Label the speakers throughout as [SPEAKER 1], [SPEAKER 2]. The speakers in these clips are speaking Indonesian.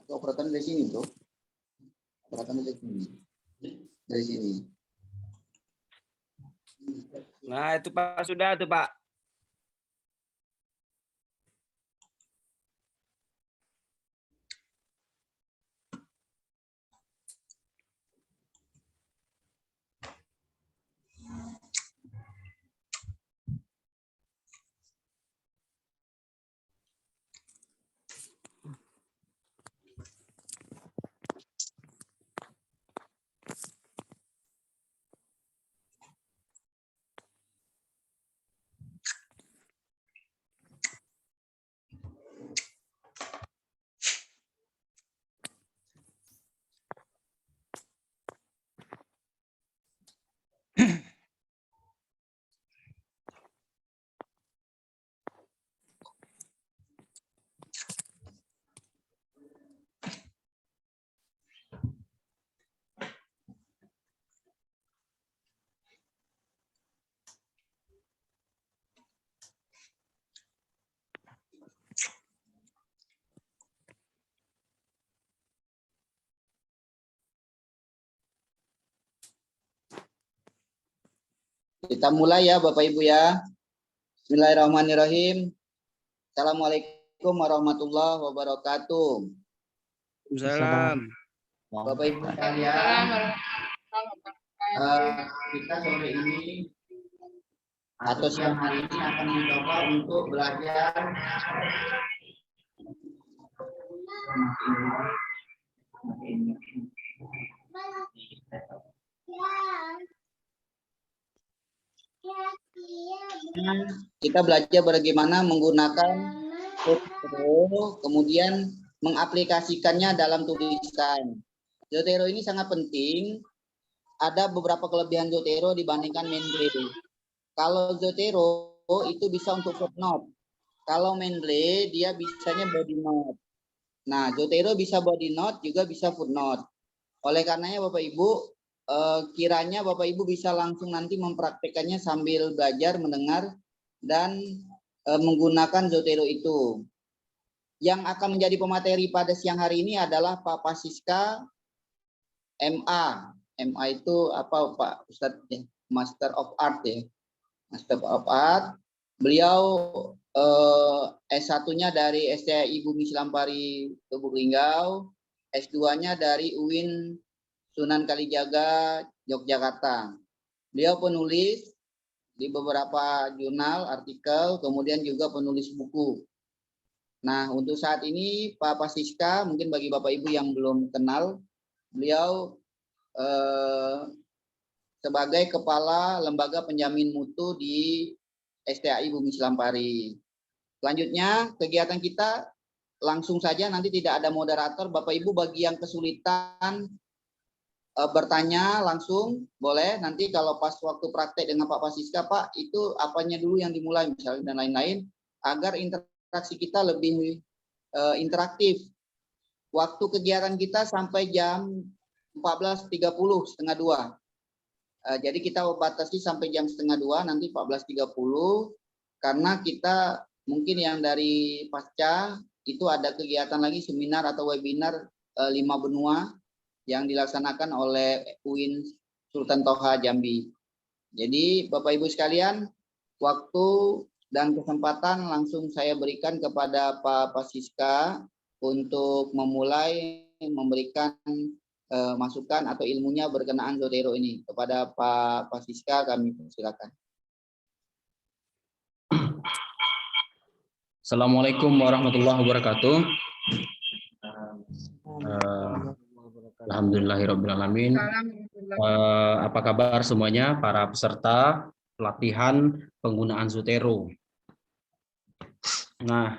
[SPEAKER 1] Operatornya dari sini, bro. Operatornya dari sini. Dari sini.
[SPEAKER 2] Nah, itu Pak sudah tuh, Pak.
[SPEAKER 1] Kita mulai ya Bapak Ibu ya. Bismillahirrahmanirrahim. Assalamualaikum warahmatullahi wabarakatuh.
[SPEAKER 2] Waalaikumsalam.
[SPEAKER 1] Bapak Ibu sekalian, kita sore ini atau siang hari ini akan mencoba untuk belajar bagaimana menggunakan Zotero, kemudian mengaplikasikannya dalam tulisan. Zotero ini sangat penting. Ada beberapa kelebihan Zotero dibandingkan Mendeley. Kalau Zotero itu bisa untuk footnote. Kalau Mendeley dia bisanya body note. Nah, Zotero bisa body note juga bisa footnote. Oleh karenanya Bapak Ibu, kiranya Bapak Ibu bisa langsung nanti mempraktekannya sambil belajar, mendengar, dan menggunakan Zotero itu. Yang akan menjadi pemateri pada siang hari ini adalah Pak Pasiska MA. MA itu apa Pak Ustadz? Master of Art ya. Master of Art. Beliau S1-nya dari STI Bumi Silampari Lubuk Linggau, S2-nya dari UIN Sunan Kalijaga, Yogyakarta. Beliau penulis di beberapa jurnal, artikel, kemudian juga penulis buku. Nah, untuk saat ini Pak Pasiska, mungkin bagi Bapak Ibu yang belum kenal, beliau sebagai Kepala Lembaga Penjamin Mutu di STAI Bumi Silampari. Selanjutnya, kegiatan kita langsung saja, nanti tidak ada moderator. Bapak Ibu bagi yang kesulitan bertanya langsung, boleh. Nanti kalau pas waktu praktek dengan Pak Pasiska, Pak, itu apanya dulu yang dimulai, misalnya, dan lain-lain, agar interaksi kita lebih interaktif. Waktu kegiatan kita sampai jam 14.30, setengah 2. Jadi kita batasi sampai jam setengah 2, nanti 14.30, karena kita mungkin yang dari pasca itu ada kegiatan lagi, seminar atau webinar 5 benua yang dilaksanakan oleh UIN Sultan Toha Jambi. Jadi Bapak Ibu sekalian, waktu dan kesempatan langsung saya berikan kepada Pak Pasiska untuk memulai memberikan masukan atau ilmunya berkenaan Zotero ini. Kepada Pak Pasiska kami persilakan.
[SPEAKER 3] Assalamualaikum warahmatullahi wabarakatuh. Alhamdulillahirrahmanirrahim. Apa kabar semuanya para peserta pelatihan penggunaan Zotero? Nah,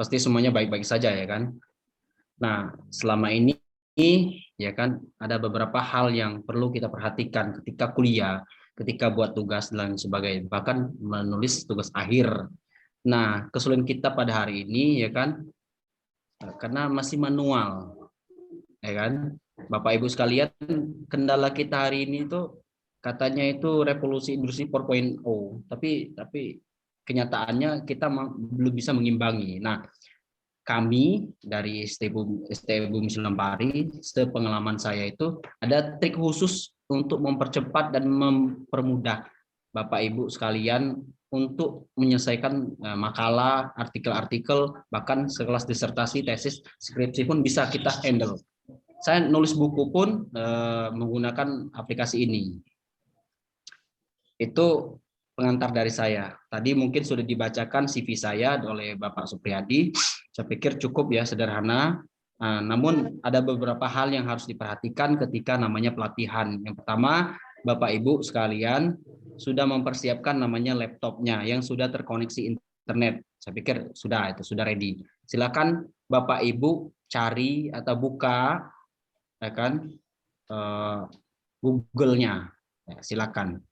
[SPEAKER 3] pasti semuanya baik-baik saja ya kan. Nah, selama ini ya kan ada beberapa hal yang perlu kita perhatikan ketika kuliah, ketika buat tugas dan sebagainya, bahkan menulis tugas akhir. Nah, kesulitan kita pada hari ini ya kan, karena masih manual, ya kan, Bapak Ibu sekalian, kendala kita hari ini itu katanya itu revolusi industri 4.0, tapi kenyataannya kita belum bisa mengimbangi. Nah, kami dari STI Bumi Selampari, sepengalaman saya itu ada trik khusus untuk mempercepat dan mempermudah Bapak Ibu sekalian untuk menyelesaikan makalah, artikel-artikel, bahkan sekelas disertasi, tesis, skripsi pun bisa kita handle. Saya nulis buku pun menggunakan aplikasi ini. Itu pengantar dari saya. Tadi mungkin sudah dibacakan CV saya oleh Bapak Supriyadi. Saya pikir cukup ya, sederhana. Namun ada beberapa hal yang harus diperhatikan ketika namanya pelatihan. Yang pertama, Bapak Ibu sekalian sudah mempersiapkan namanya laptopnya yang sudah terkoneksi internet. Saya pikir sudah ready. Silakan Bapak Ibu cari atau buka, ya kan, Google-nya. Ya, silakan.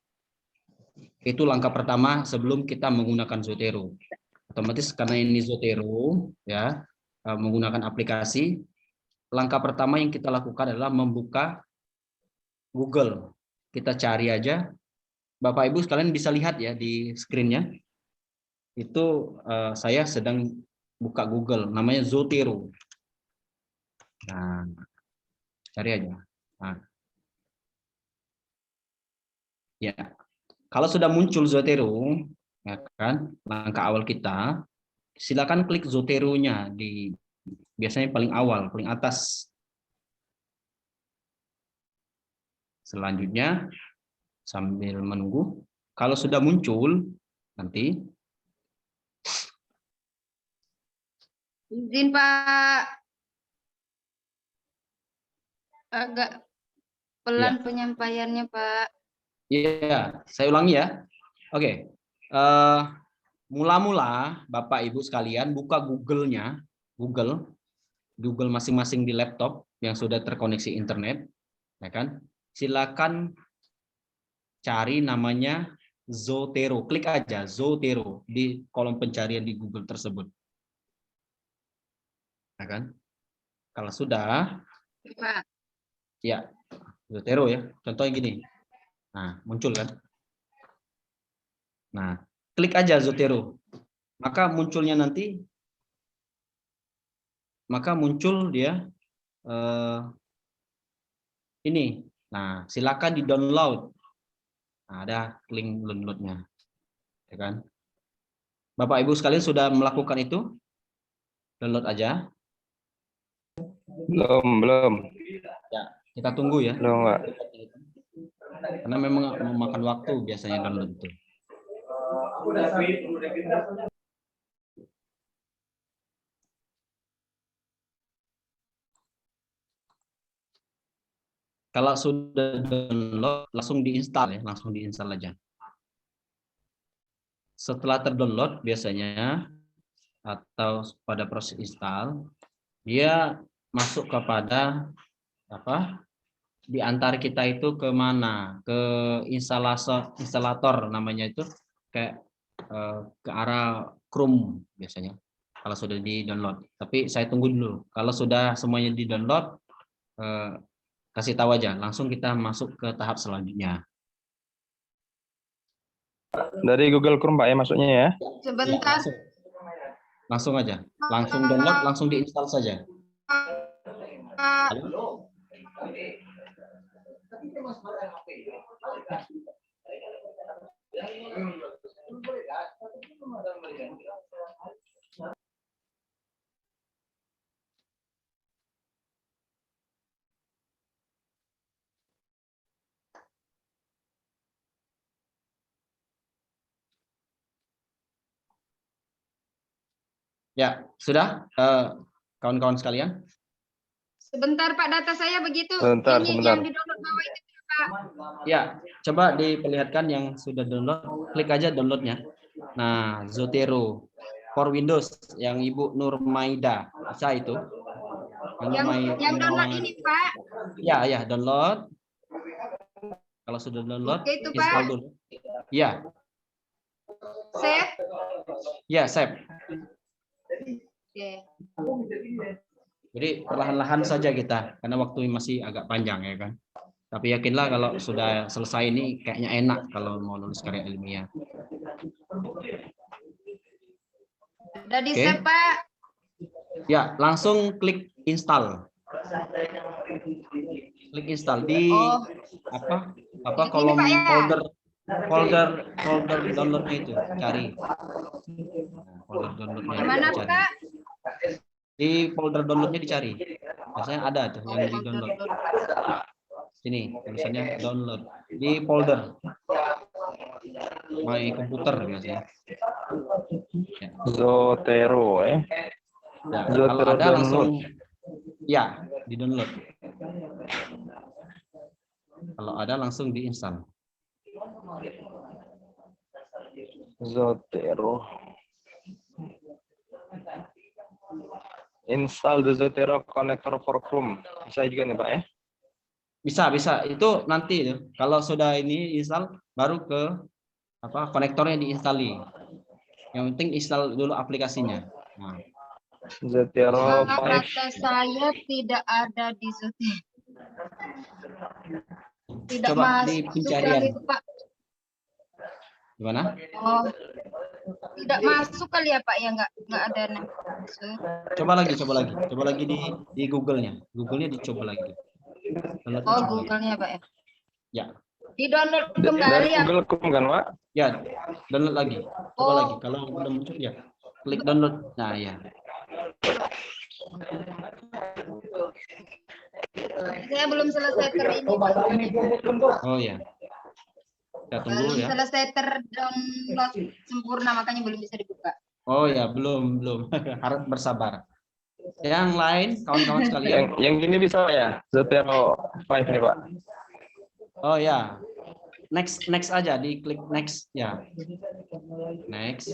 [SPEAKER 3] Itu langkah pertama sebelum kita menggunakan Zotero. Otomatis karena ini Zotero, ya, menggunakan aplikasi, langkah pertama yang kita lakukan adalah membuka Google. Kita cari aja. Bapak Ibu sekalian bisa lihat ya di screen-nya. Itu saya sedang buka Google, namanya Zotero. Nah, cari aja. Nah. Ya. Kalau sudah muncul Zotero, ya kan, langkah awal kita, silakan klik Zotero-nya di biasanya paling awal, paling atas. Selanjutnya, sambil menunggu, kalau sudah muncul, nanti.
[SPEAKER 4] Izin Pak, agak pelan penyampaiannya Pak.
[SPEAKER 3] Iya, saya ulangi ya. Oke. Mula-mula Bapak Ibu sekalian buka Google-nya, Google masing-masing di laptop yang sudah terkoneksi internet, ya kan? Silakan cari namanya Zotero. Klik aja Zotero di kolom pencarian di Google tersebut. Ya kan? Kalau sudah,
[SPEAKER 4] Pak.
[SPEAKER 3] ya Zotero ya. Contohnya gini. Nah, muncul kan? Nah, klik aja Zotero. Maka muncul dia ini. Nah, silakan di-download. Nah, ada link download-nya. Ya kan? Bapak Ibu sekalian sudah melakukan itu? Download aja.
[SPEAKER 5] Belum.
[SPEAKER 3] Ya, kita tunggu ya.
[SPEAKER 5] Belum, Pak.
[SPEAKER 3] Karena memang memakan waktu biasanya download itu. Kalau sudah download, langsung diinstal ya, langsung diinstal aja. Setelah terdownload biasanya atau pada proses install, dia masuk kepada apa? Di antar kita itu ke mana? Ke instalator namanya itu, kayak ke arah Chrome biasanya. Kalau sudah di-download. Tapi saya tunggu dulu. Kalau sudah semuanya di-download, kasih tahu aja. Langsung kita masuk ke tahap selanjutnya.
[SPEAKER 5] Dari Google Chrome, Pak, ya masuknya ya?
[SPEAKER 4] Sebentar.
[SPEAKER 3] Ya, langsung aja. Langsung download, langsung diinstal saja. Halo? Ya, sudah kawan-kawan sekalian?
[SPEAKER 4] Sebentar Pak, data saya begitu.
[SPEAKER 5] Sebentar.
[SPEAKER 4] Yang di-download bawah itu Pak.
[SPEAKER 3] Ya, coba diperlihatkan yang sudah download, klik aja downloadnya. Nah, Zotero for Windows yang Ibu Nurmaida, bisa itu.
[SPEAKER 4] Yang download ini Pak.
[SPEAKER 3] Ya, download. Kalau sudah download,
[SPEAKER 4] Oke, itu,
[SPEAKER 3] install
[SPEAKER 4] Pak.
[SPEAKER 3] dulu. Ya.
[SPEAKER 4] Save.
[SPEAKER 3] Ya, save.
[SPEAKER 4] Oke.
[SPEAKER 3] Jadi perlahan-lahan saja kita, karena waktu masih agak panjang ya kan. Tapi yakinlah kalau sudah selesai ini kayaknya enak kalau mau nulis karya ilmiah.
[SPEAKER 4] Udah di save Pak.
[SPEAKER 3] Ya, langsung klik install. Klik install di
[SPEAKER 4] Oh,
[SPEAKER 3] apa
[SPEAKER 4] ini
[SPEAKER 3] kolom
[SPEAKER 4] Pak ya.
[SPEAKER 3] folder downloadnya itu cari. Nah, folder downloadnya
[SPEAKER 4] Gimana
[SPEAKER 3] dicari.
[SPEAKER 4] Pak?
[SPEAKER 3] Di folder downloadnya dicari. Biasanya ada tuh
[SPEAKER 4] Oh,
[SPEAKER 3] yang di download. Sini tulisannya download di folder my komputer biasanya. Ya.
[SPEAKER 5] Zotero,
[SPEAKER 3] Ya, kalau
[SPEAKER 5] Zotero
[SPEAKER 3] ada langsung
[SPEAKER 5] download.
[SPEAKER 3] ya di download. Kalau ada langsung diinstal.
[SPEAKER 5] Zotero. Install the Zotero connector for Chrome. Bisa juga nih Pak ya?
[SPEAKER 3] Bisa. Itu nanti itu. Kalau sudah ini install baru ke konektornya diinstali. Yang penting install dulu aplikasinya. Nah,
[SPEAKER 5] Zotero
[SPEAKER 4] Kata saya tidak ada di Zoom. Tidak
[SPEAKER 3] coba di
[SPEAKER 4] masuk
[SPEAKER 3] pencarian.
[SPEAKER 4] kali itu, Pak.
[SPEAKER 3] Gimana?
[SPEAKER 4] Oh, tidak masuk kali ya Pak ya, nggak ada.
[SPEAKER 3] Coba lagi di Google-nya. Google-nya dicoba lagi.
[SPEAKER 4] Oh,
[SPEAKER 3] coba lagi.
[SPEAKER 4] Google-nya Pak ya.
[SPEAKER 3] Ya.
[SPEAKER 4] Di download
[SPEAKER 5] dari
[SPEAKER 4] kembali ya.
[SPEAKER 5] Google Chrome kan Pak?
[SPEAKER 3] Ya, download lagi. Coba
[SPEAKER 4] Oh.
[SPEAKER 3] lagi. Kalau udah muncul ya, klik download. Nah, ya.
[SPEAKER 4] Saya belum selesai ini Pak.
[SPEAKER 3] Oh ya. Kita tunggu
[SPEAKER 4] Belum
[SPEAKER 3] ya.
[SPEAKER 4] selesai terdownload sempurna, makanya belum bisa dibuka.
[SPEAKER 3] Oh ya, belum. Harus bersabar. Yang lain, kawan-kawan sekalian.
[SPEAKER 5] Yang gini bisa Pak ya? Zotero 5 nih Pak.
[SPEAKER 3] Oh ya. Next aja, diklik next ya. Next.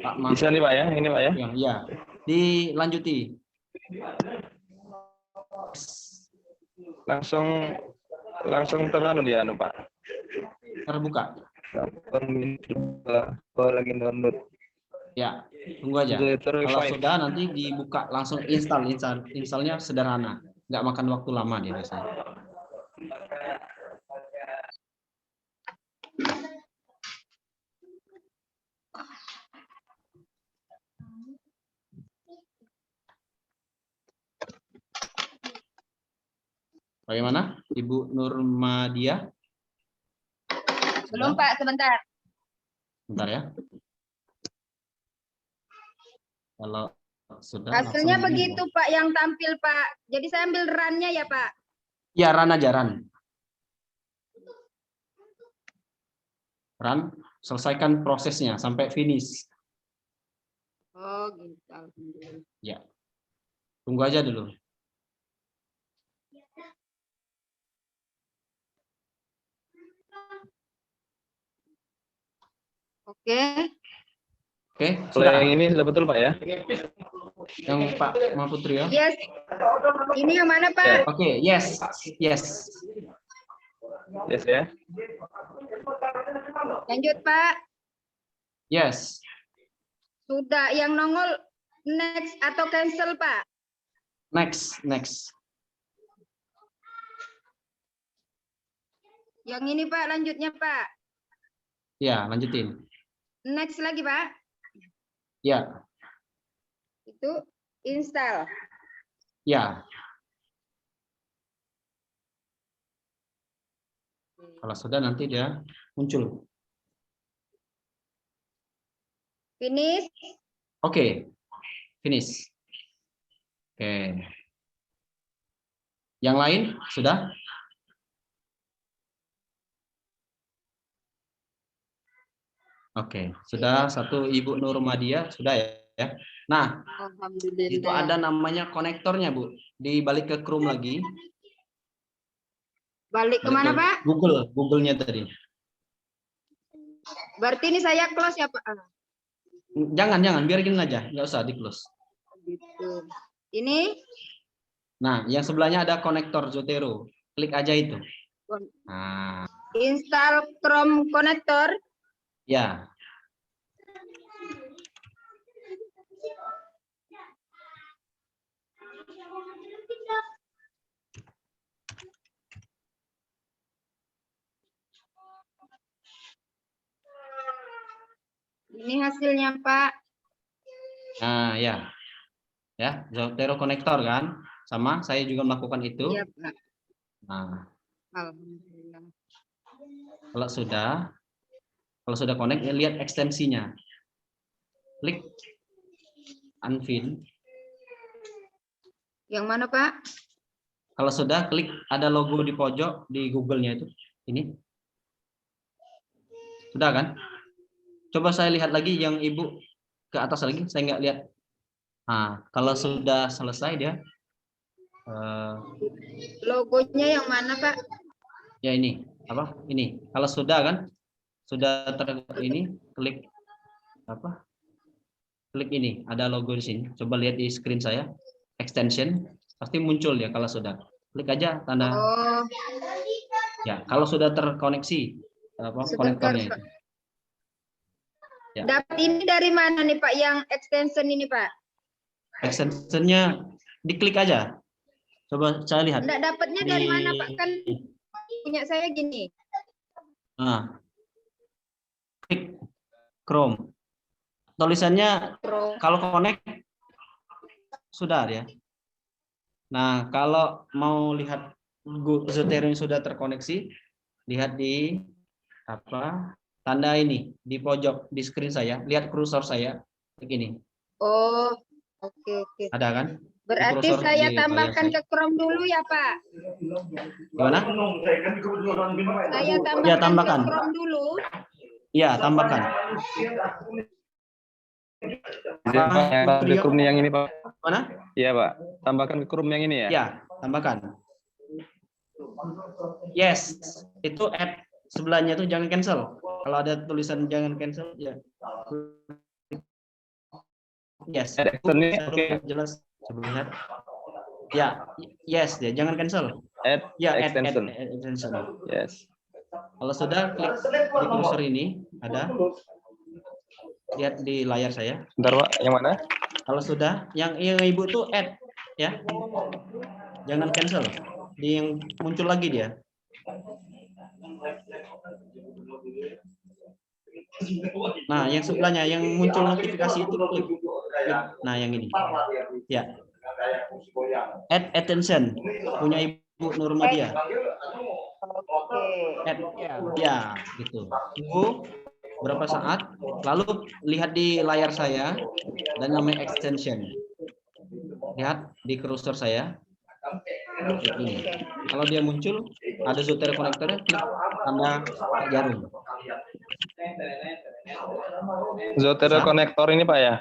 [SPEAKER 3] Pak Mas.
[SPEAKER 5] Bisa nih Pak ya? Ini Pak ya?
[SPEAKER 3] Ya. Dilanjuti.
[SPEAKER 5] Langsung terlalu dia Pak.
[SPEAKER 3] Terbuka.
[SPEAKER 5] Lagi download.
[SPEAKER 3] Ya, tunggu aja. Kalau sudah nanti dibuka langsung install. Installnya sederhana, nggak makan waktu lama dia biasanya. Bagaimana, Ibu Nurmadia?
[SPEAKER 4] Belum Pak, sebentar.
[SPEAKER 3] Bentar ya. Kalau sudah
[SPEAKER 4] Hasilnya
[SPEAKER 3] langsung
[SPEAKER 4] begitu Pak yang tampil Pak. Jadi saya ambil run-nya ya Pak.
[SPEAKER 3] ya, run aja, run. Run, selesaikan prosesnya sampai finish.
[SPEAKER 4] Oh gitu.
[SPEAKER 3] Ya. Tunggu aja dulu.
[SPEAKER 4] Oke.
[SPEAKER 3] Oke,
[SPEAKER 5] Kalau
[SPEAKER 3] sudah.
[SPEAKER 5] yang ini sudah betul Pak ya?
[SPEAKER 3] Yang Pak Mahputri ya?
[SPEAKER 4] Yes. Ini yang mana Pak?
[SPEAKER 3] Oke, yes.
[SPEAKER 5] Yes ya.
[SPEAKER 4] Lanjut Pak.
[SPEAKER 3] Yes.
[SPEAKER 4] Sudah, yang nongol next atau cancel Pak?
[SPEAKER 3] Next.
[SPEAKER 4] Yang ini Pak, lanjutnya Pak.
[SPEAKER 3] Ya, lanjutin.
[SPEAKER 4] Next lagi Pak.
[SPEAKER 3] Ya.
[SPEAKER 4] Itu install.
[SPEAKER 3] Ya. Kalau sudah nanti dia muncul.
[SPEAKER 4] Finish.
[SPEAKER 3] Oke. Finish. Oke. Yang lain sudah? Oke, sudah satu Ibu Nurmadia sudah ya. Nah,
[SPEAKER 4] Alhamdulillah.
[SPEAKER 3] itu ada namanya konektornya, Bu. Dibalik ke Chrome lagi.
[SPEAKER 4] Balik kemana Pak?
[SPEAKER 3] Google-nya tadi.
[SPEAKER 4] Berarti ini saya close ya Pak?
[SPEAKER 3] Jangan, biar gini aja, nggak usah di close.
[SPEAKER 4] Gitu. Ini?
[SPEAKER 3] Nah, yang sebelahnya ada konektor Zotero. Klik aja itu. Nah,
[SPEAKER 4] Install Chrome Connector.
[SPEAKER 3] ya.
[SPEAKER 4] Ini hasilnya Pak.
[SPEAKER 3] Nah, Nah, ya. Ya, Zotero konektor kan? Sama, saya juga melakukan itu.
[SPEAKER 4] Iya, Pak.
[SPEAKER 3] Nah,
[SPEAKER 4] Alhamdulillah.
[SPEAKER 3] kalau sudah connect, ya lihat ekstensinya. Klik unpin.
[SPEAKER 4] Yang mana, Pak?
[SPEAKER 3] Kalau sudah, klik ada logo di pojok di Google-nya itu. Ini. Sudah kan? Coba saya lihat lagi yang Ibu ke atas lagi, saya nggak lihat. Nah, kalau sudah selesai dia,
[SPEAKER 4] Logonya yang mana, Pak?
[SPEAKER 3] ya ini apa? Ini. Kalau sudah kan, sudah ini klik apa? Klik ini, ada logo di sini. Coba lihat di screen saya, extension pasti muncul ya kalau sudah. Klik aja tanda.
[SPEAKER 4] Oh,
[SPEAKER 3] Ya, kalau sudah terkoneksi apa
[SPEAKER 4] sebentar,
[SPEAKER 3] konektornya
[SPEAKER 4] Pak.
[SPEAKER 3] itu. Ya.
[SPEAKER 4] Dapat ini dari mana nih, Pak? Yang extension ini, Pak?
[SPEAKER 3] Extensionnya diklik aja. Coba saya lihat.
[SPEAKER 4] Enggak dapatnya dari mana, Pak? Kan punya saya gini.
[SPEAKER 3] Nah, klik Chrome. Tulisannya
[SPEAKER 4] Pro.
[SPEAKER 3] kalau connect sudah ya. Nah, kalau mau lihat Zotero yang sudah terkoneksi, lihat di apa tanda ini di pojok di screen saya. Lihat kursor saya begini.
[SPEAKER 4] Oh, oke.
[SPEAKER 3] Ada kan?
[SPEAKER 4] Berarti
[SPEAKER 3] Kursor
[SPEAKER 4] saya
[SPEAKER 3] di layar
[SPEAKER 4] tambahkan
[SPEAKER 3] saya.
[SPEAKER 4] ke Chrome dulu ya, Pak.
[SPEAKER 3] Gimana?
[SPEAKER 4] Saya
[SPEAKER 3] Ya,
[SPEAKER 4] tambahkan
[SPEAKER 3] tambahkan.
[SPEAKER 4] ke Chrome dulu.
[SPEAKER 3] Iya, tambahkan.
[SPEAKER 5] Yang di Chrome yang ini, Pak.
[SPEAKER 3] Mana?
[SPEAKER 5] Iya, Pak. Tambahkan ke Chrome yang ini ya.
[SPEAKER 3] Ya, tambahkan. Yes, itu add sebelahnya tuh jangan cancel. Kalau ada tulisan jangan cancel, ya. Yes.
[SPEAKER 5] Add extension ini,
[SPEAKER 3] Oke, jelas. Coba lihat. Ya, yes, ya jangan cancel.
[SPEAKER 5] Add
[SPEAKER 3] Ya, add
[SPEAKER 5] extension.
[SPEAKER 3] extension.
[SPEAKER 5] Yes.
[SPEAKER 3] Kalau sudah klik di cursor ini ada. Lihat di layar saya.
[SPEAKER 5] Bentar, Pak. Yang mana?
[SPEAKER 3] Kalau sudah, yang Ibu tuh add ya. Jangan cancel. Di yang muncul lagi dia. Nah, yang sebelahnya yang muncul notifikasi itu klik. Nah, yang ini. Ya. Add attention punya Ibu Nurmadia. Add. Ya, gitu. Tunggu berapa saat, lalu lihat di layar saya dan namanya extension. Lihat di kursor saya. Ini. Kalau dia muncul, ada Zotero konektornya, klik tanda jarum.
[SPEAKER 5] Zotero konektor ini, Pak ya?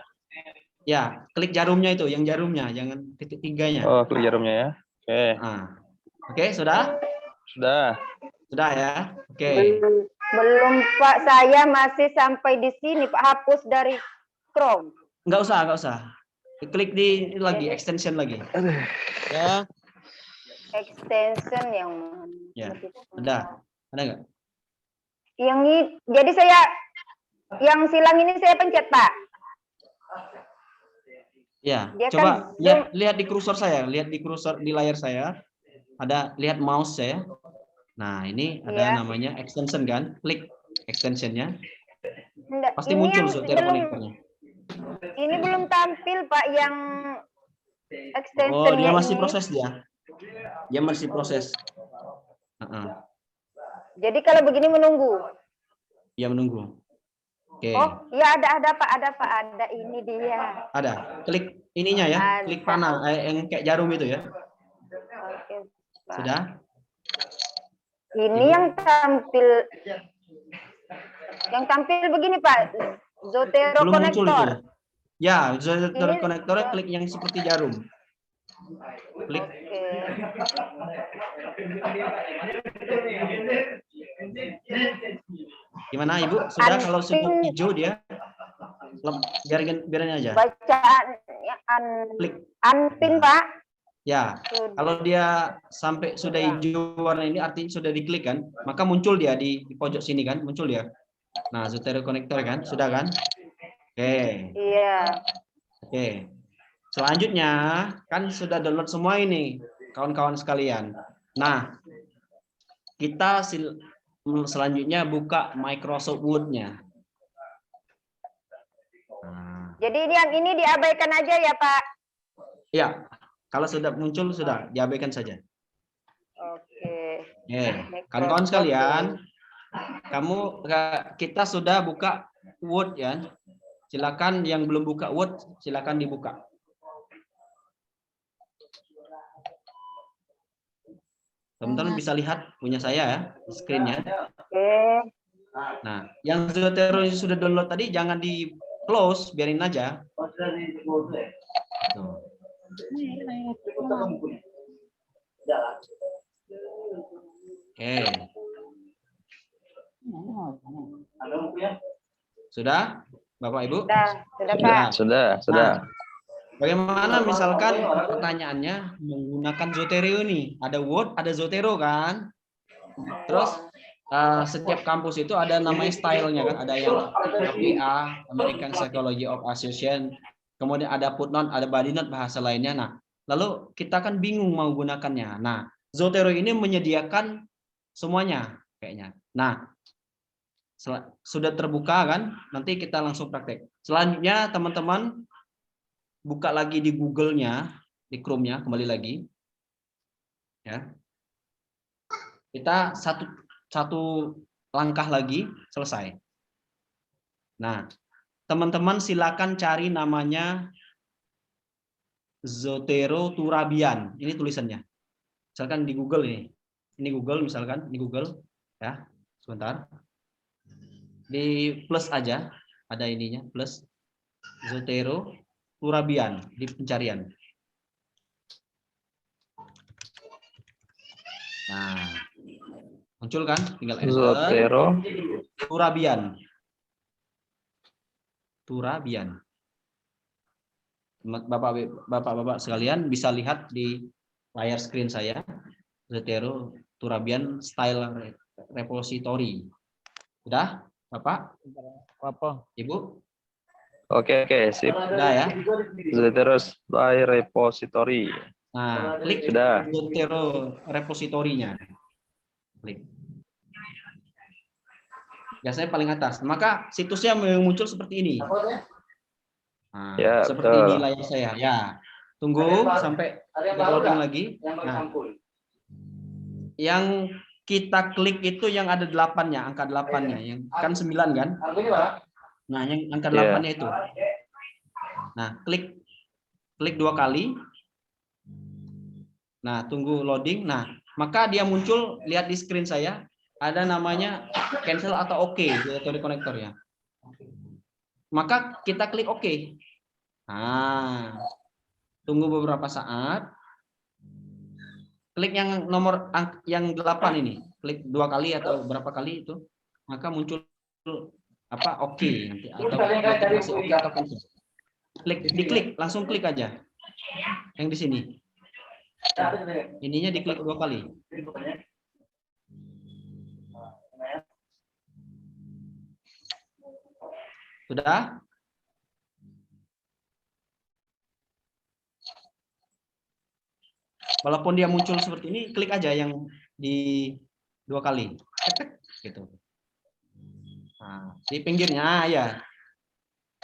[SPEAKER 3] Ya, klik jarumnya itu, yang jarumnya, jangan titik tiganya.
[SPEAKER 5] Oh, klik jarumnya ya. Oke.
[SPEAKER 3] Nah. Oke, sudah?
[SPEAKER 5] Sudah.
[SPEAKER 3] Sudah ya. Oke.
[SPEAKER 6] Belum, Pak. Saya masih sampai di sini, Pak. Hapus dari Chrome.
[SPEAKER 3] Nggak usah. Klik di lagi, extension lagi. Ya.
[SPEAKER 6] Extension yang mana?
[SPEAKER 3] Ya. Ada nggak?
[SPEAKER 6] Yang ini, jadi saya yang silang ini saya pencet, Pak.
[SPEAKER 3] Ya.
[SPEAKER 6] Dia
[SPEAKER 3] Coba
[SPEAKER 6] kan
[SPEAKER 3] lihat di kursor saya, lihat di kursor di layar saya. Ada lihat mouse saya. Nah, ini ada
[SPEAKER 6] Ya.
[SPEAKER 3] namanya extension kan? Klik extensionnya.
[SPEAKER 6] Enggak,
[SPEAKER 3] Pasti
[SPEAKER 6] ini
[SPEAKER 3] muncul
[SPEAKER 6] yang
[SPEAKER 3] Zotero konektornya.
[SPEAKER 6] ini belum tampil, Pak, yang
[SPEAKER 3] Oh,
[SPEAKER 6] extensionnya
[SPEAKER 3] dia masih
[SPEAKER 6] ini.
[SPEAKER 3] proses dia. Dia masih proses.
[SPEAKER 6] Jadi kalau begini menunggu.
[SPEAKER 3] Dia menunggu. Oke.
[SPEAKER 6] Oh, ya ada Pak, ada ini dia.
[SPEAKER 3] Ada. Klik ininya ya,
[SPEAKER 6] Ada.
[SPEAKER 3] klik panah yang kayak jarum itu ya.
[SPEAKER 6] Oke, Pak.
[SPEAKER 3] Sudah?
[SPEAKER 6] Ini yang tampil begini, Pak. Zotero
[SPEAKER 3] Belum muncul
[SPEAKER 6] konektor.
[SPEAKER 3] itu. Ya, Zotero
[SPEAKER 6] Ini-
[SPEAKER 3] konektornya klik yang seperti jarum. Klik.
[SPEAKER 6] Oke.
[SPEAKER 3] Gimana Ibu? Sudah? Kalau sudah hijau dia biarin aja.
[SPEAKER 6] Bacaan
[SPEAKER 3] Klik.
[SPEAKER 6] unpin, Pak.
[SPEAKER 3] Ya,
[SPEAKER 6] Sudah.
[SPEAKER 3] kalau dia sampai sudah hijau warna ini artinya sudah diklik kan, maka muncul dia di pojok sini kan, muncul dia. Nah, Zotero konektor kan, sudah kan? Oke.
[SPEAKER 6] Iya.
[SPEAKER 3] Oke. Selanjutnya kan sudah download semua ini, kawan-kawan sekalian. Nah, kita selanjutnya buka Microsoft Word-nya. Nah,
[SPEAKER 6] Jadi yang ini diabaikan aja ya Pak?
[SPEAKER 3] Ya, kalau sudah muncul sudah diabaikan saja.
[SPEAKER 6] Oke.
[SPEAKER 3] Kawan-kawan sekalian, kita sudah buka Word ya. Silakan yang belum buka Word, silakan dibuka. Teman-teman bisa lihat punya saya ya, screen-nya.
[SPEAKER 6] Oke.
[SPEAKER 3] Nah, yang Zotero sudah download tadi jangan di close, biarin aja. Tuh. Oke. Sudah, Bapak Ibu?
[SPEAKER 6] Sudah Pak.
[SPEAKER 5] Sudah.
[SPEAKER 3] Nah, bagaimana misalkan pertanyaannya menggunakan Zotero ini? Ada Word, ada Zotero kan? Terus setiap kampus itu ada namanya stylenya kan? Ada yang APA, American Psychology of Association. Kemudian ada footnote, ada body note, bahasa lainnya. Nah, lalu kita kan bingung mau gunakannya. Nah, Zotero ini menyediakan semuanya kayaknya. Nah, sudah terbuka kan? Nanti kita langsung praktek. Selanjutnya teman-teman buka lagi di Google-nya, di Chrome-nya, kembali lagi. Ya. Kita satu langkah lagi selesai. Nah, teman-teman silakan cari namanya Zotero Turabian. Ini tulisannya. Misalkan di Google ini. Ini Google misalkan, ini Google ya. Sebentar. Di plus aja, ada ininya, plus Zotero Turabian di pencarian. Nah, muncul kan? Tinggal enter.
[SPEAKER 5] Zotero
[SPEAKER 3] Turabian. Bapak-bapak sekalian bisa lihat di layar screen saya. Zotero Turabian Style Repository. Sudah, Bapak? Ibu?
[SPEAKER 5] Oke, sip.
[SPEAKER 3] Sudah ya?
[SPEAKER 5] Zotero Style Repository.
[SPEAKER 3] Nah, klik
[SPEAKER 5] Sudah.
[SPEAKER 3] Zotero repositorinya. Klik. Biasanya paling atas. Maka situsnya muncul seperti ini. Nah,
[SPEAKER 5] Ya,
[SPEAKER 3] seperti
[SPEAKER 5] betul.
[SPEAKER 3] ini layar saya. Ya. Tunggu sampai loading lagi. Nah, yang kita klik itu yang ada 8-nya, angka 8-nya. Yang kan 9 kan? Nah, yang angka 8-nya itu. Nah, klik 2 kali. Nah, tunggu loading. Nah, maka dia muncul, lihat di screen saya, ada namanya cancel atau OK, Zotero connector ya. Maka kita klik OK. Nah, tunggu beberapa saat. Klik yang nomor yang 8 ini, klik 2 kali atau berapa kali itu, maka muncul apa OK nanti atau masih OK atau cancel. Diklik, langsung klik aja. Yang di sini. Ininya diklik 2 kali. Sudah? Walaupun dia muncul seperti ini, klik aja yang di 2 kali. Gitu. Nah, di pinggirnya ya.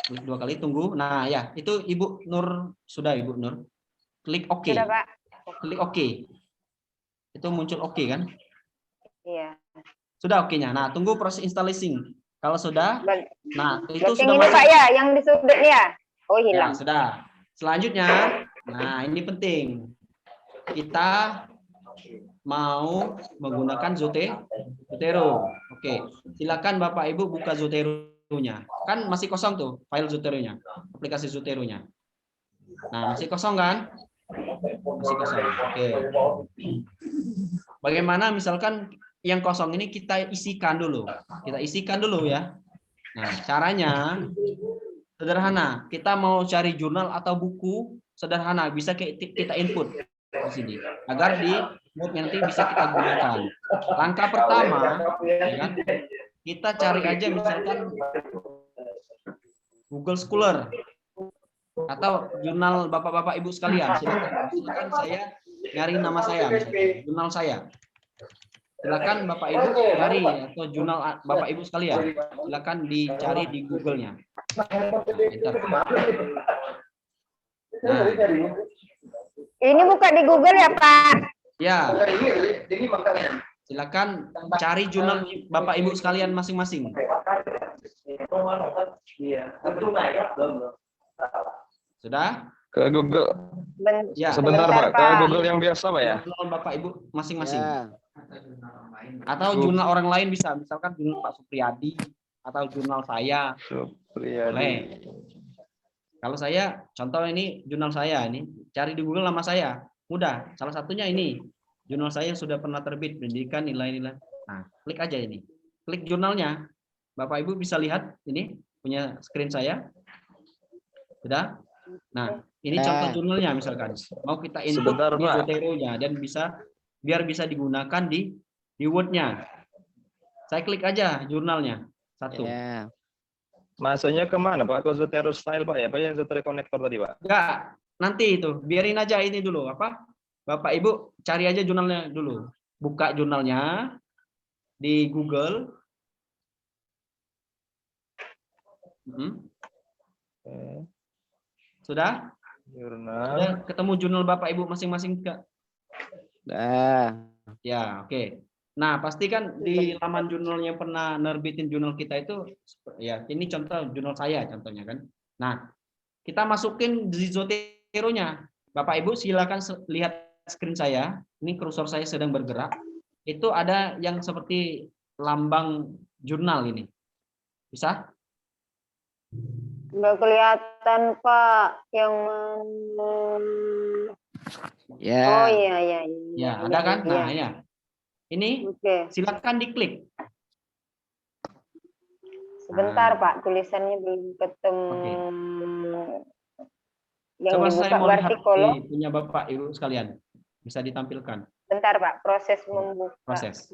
[SPEAKER 3] Klik 2 kali, tunggu. Nah, ya, itu Ibu Nur sudah Ibu Nur. Klik OK.
[SPEAKER 6] Sudah Pak.
[SPEAKER 3] Klik OK. Itu muncul OK kan?
[SPEAKER 6] Iya.
[SPEAKER 3] Sudah OK-nya. Nah, tunggu proses installing. Kalau sudah, nah itu
[SPEAKER 6] yang
[SPEAKER 3] sudah
[SPEAKER 6] ini
[SPEAKER 3] masuk.
[SPEAKER 6] Pak ya, yang di sudut ya. Oh, hilang.
[SPEAKER 3] Ya, sudah. Selanjutnya, nah ini penting. Kita mau menggunakan Zotero. Oke, silakan Bapak Ibu buka Zotero-nya. Kan masih kosong tuh file Zotero-nya, aplikasi Zotero-nya. Nah, masih kosong kan? Masih kosong. Oke. Bagaimana misalkan yang kosong ini kita isikan dulu. Kita isikan dulu ya. Nah, caranya sederhana. Kita mau cari jurnal atau buku, sederhana, bisa kita input di sini agar di moodnya nanti bisa kita gunakan. Langkah pertama, ya kan, kita cari aja misalkan Google Scholar atau jurnal bapak-bapak ibu sekalian. Silakan saya nyari nama saya, misalkan, jurnal saya. Silakan Bapak Ibu cari atau jurnal Bapak Ibu sekalian. Silakan dicari di Google-nya. Enter. Nah,
[SPEAKER 6] Ini buka di Google ya, Pak?
[SPEAKER 3] ya. Silakan cari jurnal Bapak Ibu sekalian masing-masing. Sudah?
[SPEAKER 5] Ke Google.
[SPEAKER 3] Ya.
[SPEAKER 5] Sebentar Pak, ke Google yang biasa Pak ya.
[SPEAKER 3] Jurnal Bapak Ibu masing-masing.
[SPEAKER 2] Ya.
[SPEAKER 3] Atau jurnal orang lain bisa, misalkan jurnal Pak Supriyadi atau jurnal saya.
[SPEAKER 5] Supriyadi.
[SPEAKER 3] Boleh. Kalau saya, contoh ini jurnal saya ini, cari di Google nama saya, mudah. Salah satunya ini, jurnal saya yang sudah pernah terbit, pendidikan nilai-nilai. Nah, klik aja ini, klik jurnalnya. Bapak Ibu bisa lihat ini punya screen saya, sudah. Nah, ini contoh jurnalnya misalkan, mau kita input
[SPEAKER 5] Sebentar,
[SPEAKER 3] di
[SPEAKER 5] Pak.
[SPEAKER 3] Zotero-nya dan biar bisa digunakan di Word-nya. Saya klik aja jurnalnya satu.
[SPEAKER 2] Ya.
[SPEAKER 5] Masuknya kemana Pak? Ke Zotero Style Pak ya? Pak yang Zotero Connector tadi Pak?
[SPEAKER 3] Enggak, nanti itu biarin aja ini dulu apa? Bapak Ibu cari aja jurnalnya dulu. Buka jurnalnya di Google. Sudah?
[SPEAKER 5] Jurnal.
[SPEAKER 3] Sudah ketemu jurnal Bapak Ibu masing-masing enggak?
[SPEAKER 2] Dah.
[SPEAKER 3] Ya, oke. Nah, pasti kan di laman jurnalnya pernah nerbitin jurnal kita itu ya, ini contoh jurnal saya contohnya kan. Nah, kita masukin di Zotero-nya. Bapak Ibu silakan lihat screen saya. Ini kursor saya sedang bergerak. Itu ada yang seperti lambang jurnal ini. Bisa?
[SPEAKER 6] Nggak kelihatan, Pak. Yang
[SPEAKER 2] Ya.
[SPEAKER 6] oh iya iya.
[SPEAKER 3] Ya, ada kan? Nah, ya. Ini
[SPEAKER 6] Oke.
[SPEAKER 3] silakan diklik.
[SPEAKER 6] Sebentar,
[SPEAKER 3] Nah.
[SPEAKER 6] Pak. Tulisannya belum ketemu.
[SPEAKER 3] Oke.
[SPEAKER 6] Yang
[SPEAKER 3] Coba
[SPEAKER 6] dibuka
[SPEAKER 3] saya mau lihat
[SPEAKER 6] berarti kolom.
[SPEAKER 3] di punya Bapak Ibu sekalian. Bisa ditampilkan
[SPEAKER 6] Bentar, Pak. Proses membuka.
[SPEAKER 3] proses.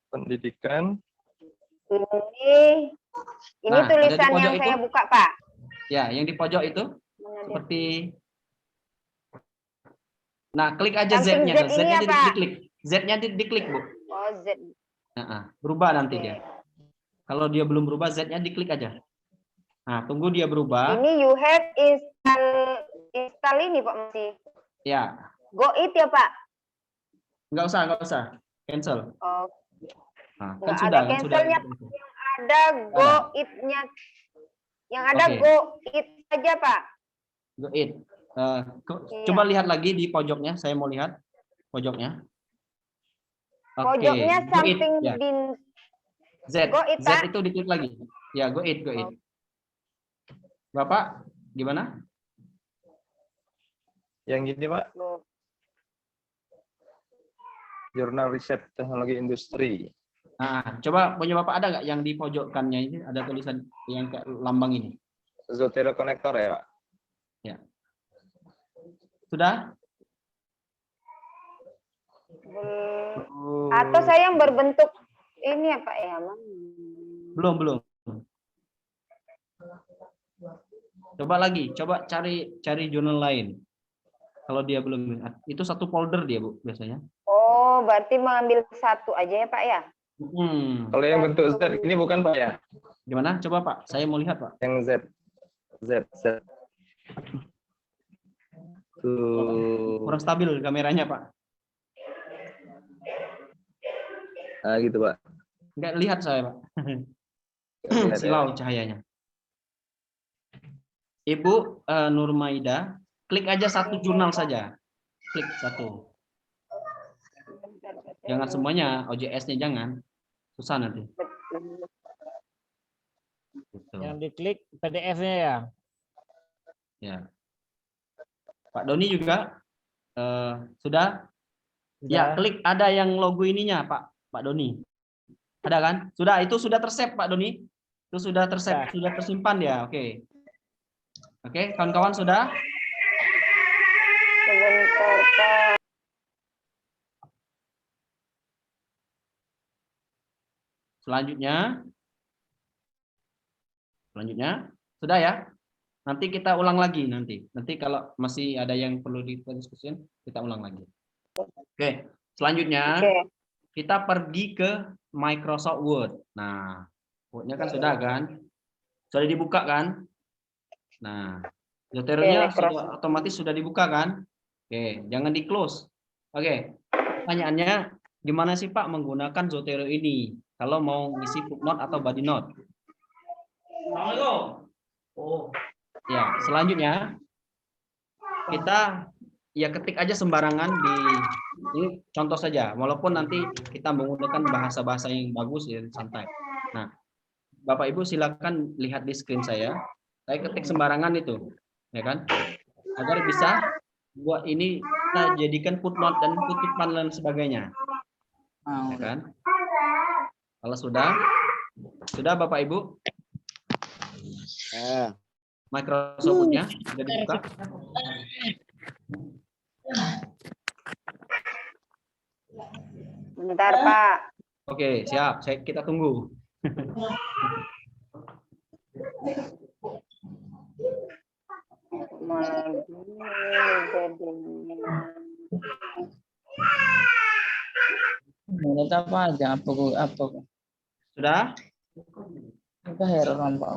[SPEAKER 5] Pendidikan.
[SPEAKER 6] Ini
[SPEAKER 3] Nah, ada di
[SPEAKER 6] tulisan
[SPEAKER 3] pojok
[SPEAKER 6] yang
[SPEAKER 3] itu.
[SPEAKER 6] saya buka, Pak.
[SPEAKER 3] Ya, yang di pojok itu
[SPEAKER 6] Mana dia?
[SPEAKER 3] seperti. Nah, klik aja
[SPEAKER 6] Samping
[SPEAKER 3] Z-nya.
[SPEAKER 6] Z ini
[SPEAKER 3] Z-nya
[SPEAKER 6] ya, Pak?
[SPEAKER 3] diklik. Z-nya diklik, Bu.
[SPEAKER 6] Oh, Z.
[SPEAKER 3] Nah, berubah nanti
[SPEAKER 6] Oke.
[SPEAKER 3] dia. Kalau dia belum berubah, Z-nya diklik aja. Nah, tunggu dia berubah.
[SPEAKER 6] Ini you have install ini, Pak, masih.
[SPEAKER 3] Ya,
[SPEAKER 6] Go it ya, Pak?
[SPEAKER 3] nggak usah. Cancel.
[SPEAKER 6] Oh,
[SPEAKER 3] Nah,
[SPEAKER 6] nggak
[SPEAKER 3] kan
[SPEAKER 6] ada
[SPEAKER 3] sudah.
[SPEAKER 6] cancelnya. Ada go it-nya. Yang ada
[SPEAKER 3] Oke.
[SPEAKER 6] go it saja, Pak.
[SPEAKER 3] Go it.
[SPEAKER 6] Iya.
[SPEAKER 3] Coba lihat lagi di pojoknya. Saya mau lihat pojoknya. Oke.
[SPEAKER 6] Pojoknya
[SPEAKER 3] Go it.
[SPEAKER 6] samping
[SPEAKER 3] Ya.
[SPEAKER 6] di
[SPEAKER 3] Z.
[SPEAKER 6] Go it,
[SPEAKER 3] Z
[SPEAKER 6] Pak.
[SPEAKER 3] itu diklik lagi. Ya, go it.
[SPEAKER 6] Oh.
[SPEAKER 3] Bapak, gimana?
[SPEAKER 5] Yang ini Pak.
[SPEAKER 6] Go.
[SPEAKER 5] Jurnal Riset Teknologi Industri.
[SPEAKER 3] Nah, coba punya Bapak ada nggak yang di pojokkannya ini ada tulisan yang kayak lambang ini?
[SPEAKER 5] Zotero Connector ya Pak?
[SPEAKER 3] Ya. Sudah?
[SPEAKER 6] Atau saya yang berbentuk ini ya, Pak ya, Mang?
[SPEAKER 3] Belum. Coba lagi, coba cari jurnal lain. Kalau dia belum, itu satu folder dia, Bu, biasanya.
[SPEAKER 6] Oh, berarti mengambil satu aja ya, Pak ya?
[SPEAKER 5] Kalau yang bentuk Z ini bukan Pak ya?
[SPEAKER 3] Gimana? Coba Pak, saya mau lihat Pak.
[SPEAKER 5] Yang Z. Tuh.
[SPEAKER 3] Kurang stabil kameranya Pak.
[SPEAKER 5] Ah gitu Pak.
[SPEAKER 3] Nggak lihat saya Pak. Silau cahayanya. Ibu Nurmaida, klik aja satu jurnal saja. Klik satu. Jangan semuanya, OJS-nya jangan. Susah nanti. Gitu.
[SPEAKER 2] Yang diklik PDF-nya ya.
[SPEAKER 3] Ya. Pak Doni juga sudah? Ya, klik ada yang logo ininya, Pak Doni. Ada kan? Sudah, itu sudah tersave, Pak Doni. Itu sudah tersave, sudah tersimpan ya. Oke. Oke, kawan-kawan sudah?
[SPEAKER 6] Sebentar, Pak.
[SPEAKER 3] Selanjutnya sudah ya. Nanti kita ulang lagi nanti. Nanti kalau masih ada yang perlu didiskusikan, kita ulang lagi. Oke, selanjutnya
[SPEAKER 6] Oke.
[SPEAKER 3] kita pergi ke Microsoft Word. Nah, Word-nya kan sudah kan? Sudah dibuka kan? Nah, Zotero-nya
[SPEAKER 6] Oke,
[SPEAKER 3] sudah otomatis sudah dibuka kan? Oke, jangan di-close. Oke, pertanyaannya gimana sih Pak menggunakan Zotero ini? Kalau mau ngisi footnote atau body note? Oh, ya, selanjutnya kita ya ketik aja sembarangan di ini contoh saja, walaupun nanti kita menggunakan bahasa-bahasa yang bagus ya santai. Nah, Bapak Ibu silakan lihat di screen saya ketik sembarangan itu, ya kan? Agar bisa buat ini kita jadikan footnote dan kutipan dan sebagainya, ya kan? Kalau sudah Bapak Ibu,
[SPEAKER 2] Ya.
[SPEAKER 3] Microsoft Word-nya sudah dibuka.
[SPEAKER 6] Bentar, Pak.
[SPEAKER 3] Oke, siap. Kita tunggu.
[SPEAKER 7] Menurut apa aja? Apa?
[SPEAKER 3] Sudah?
[SPEAKER 7] Apa heran Pak?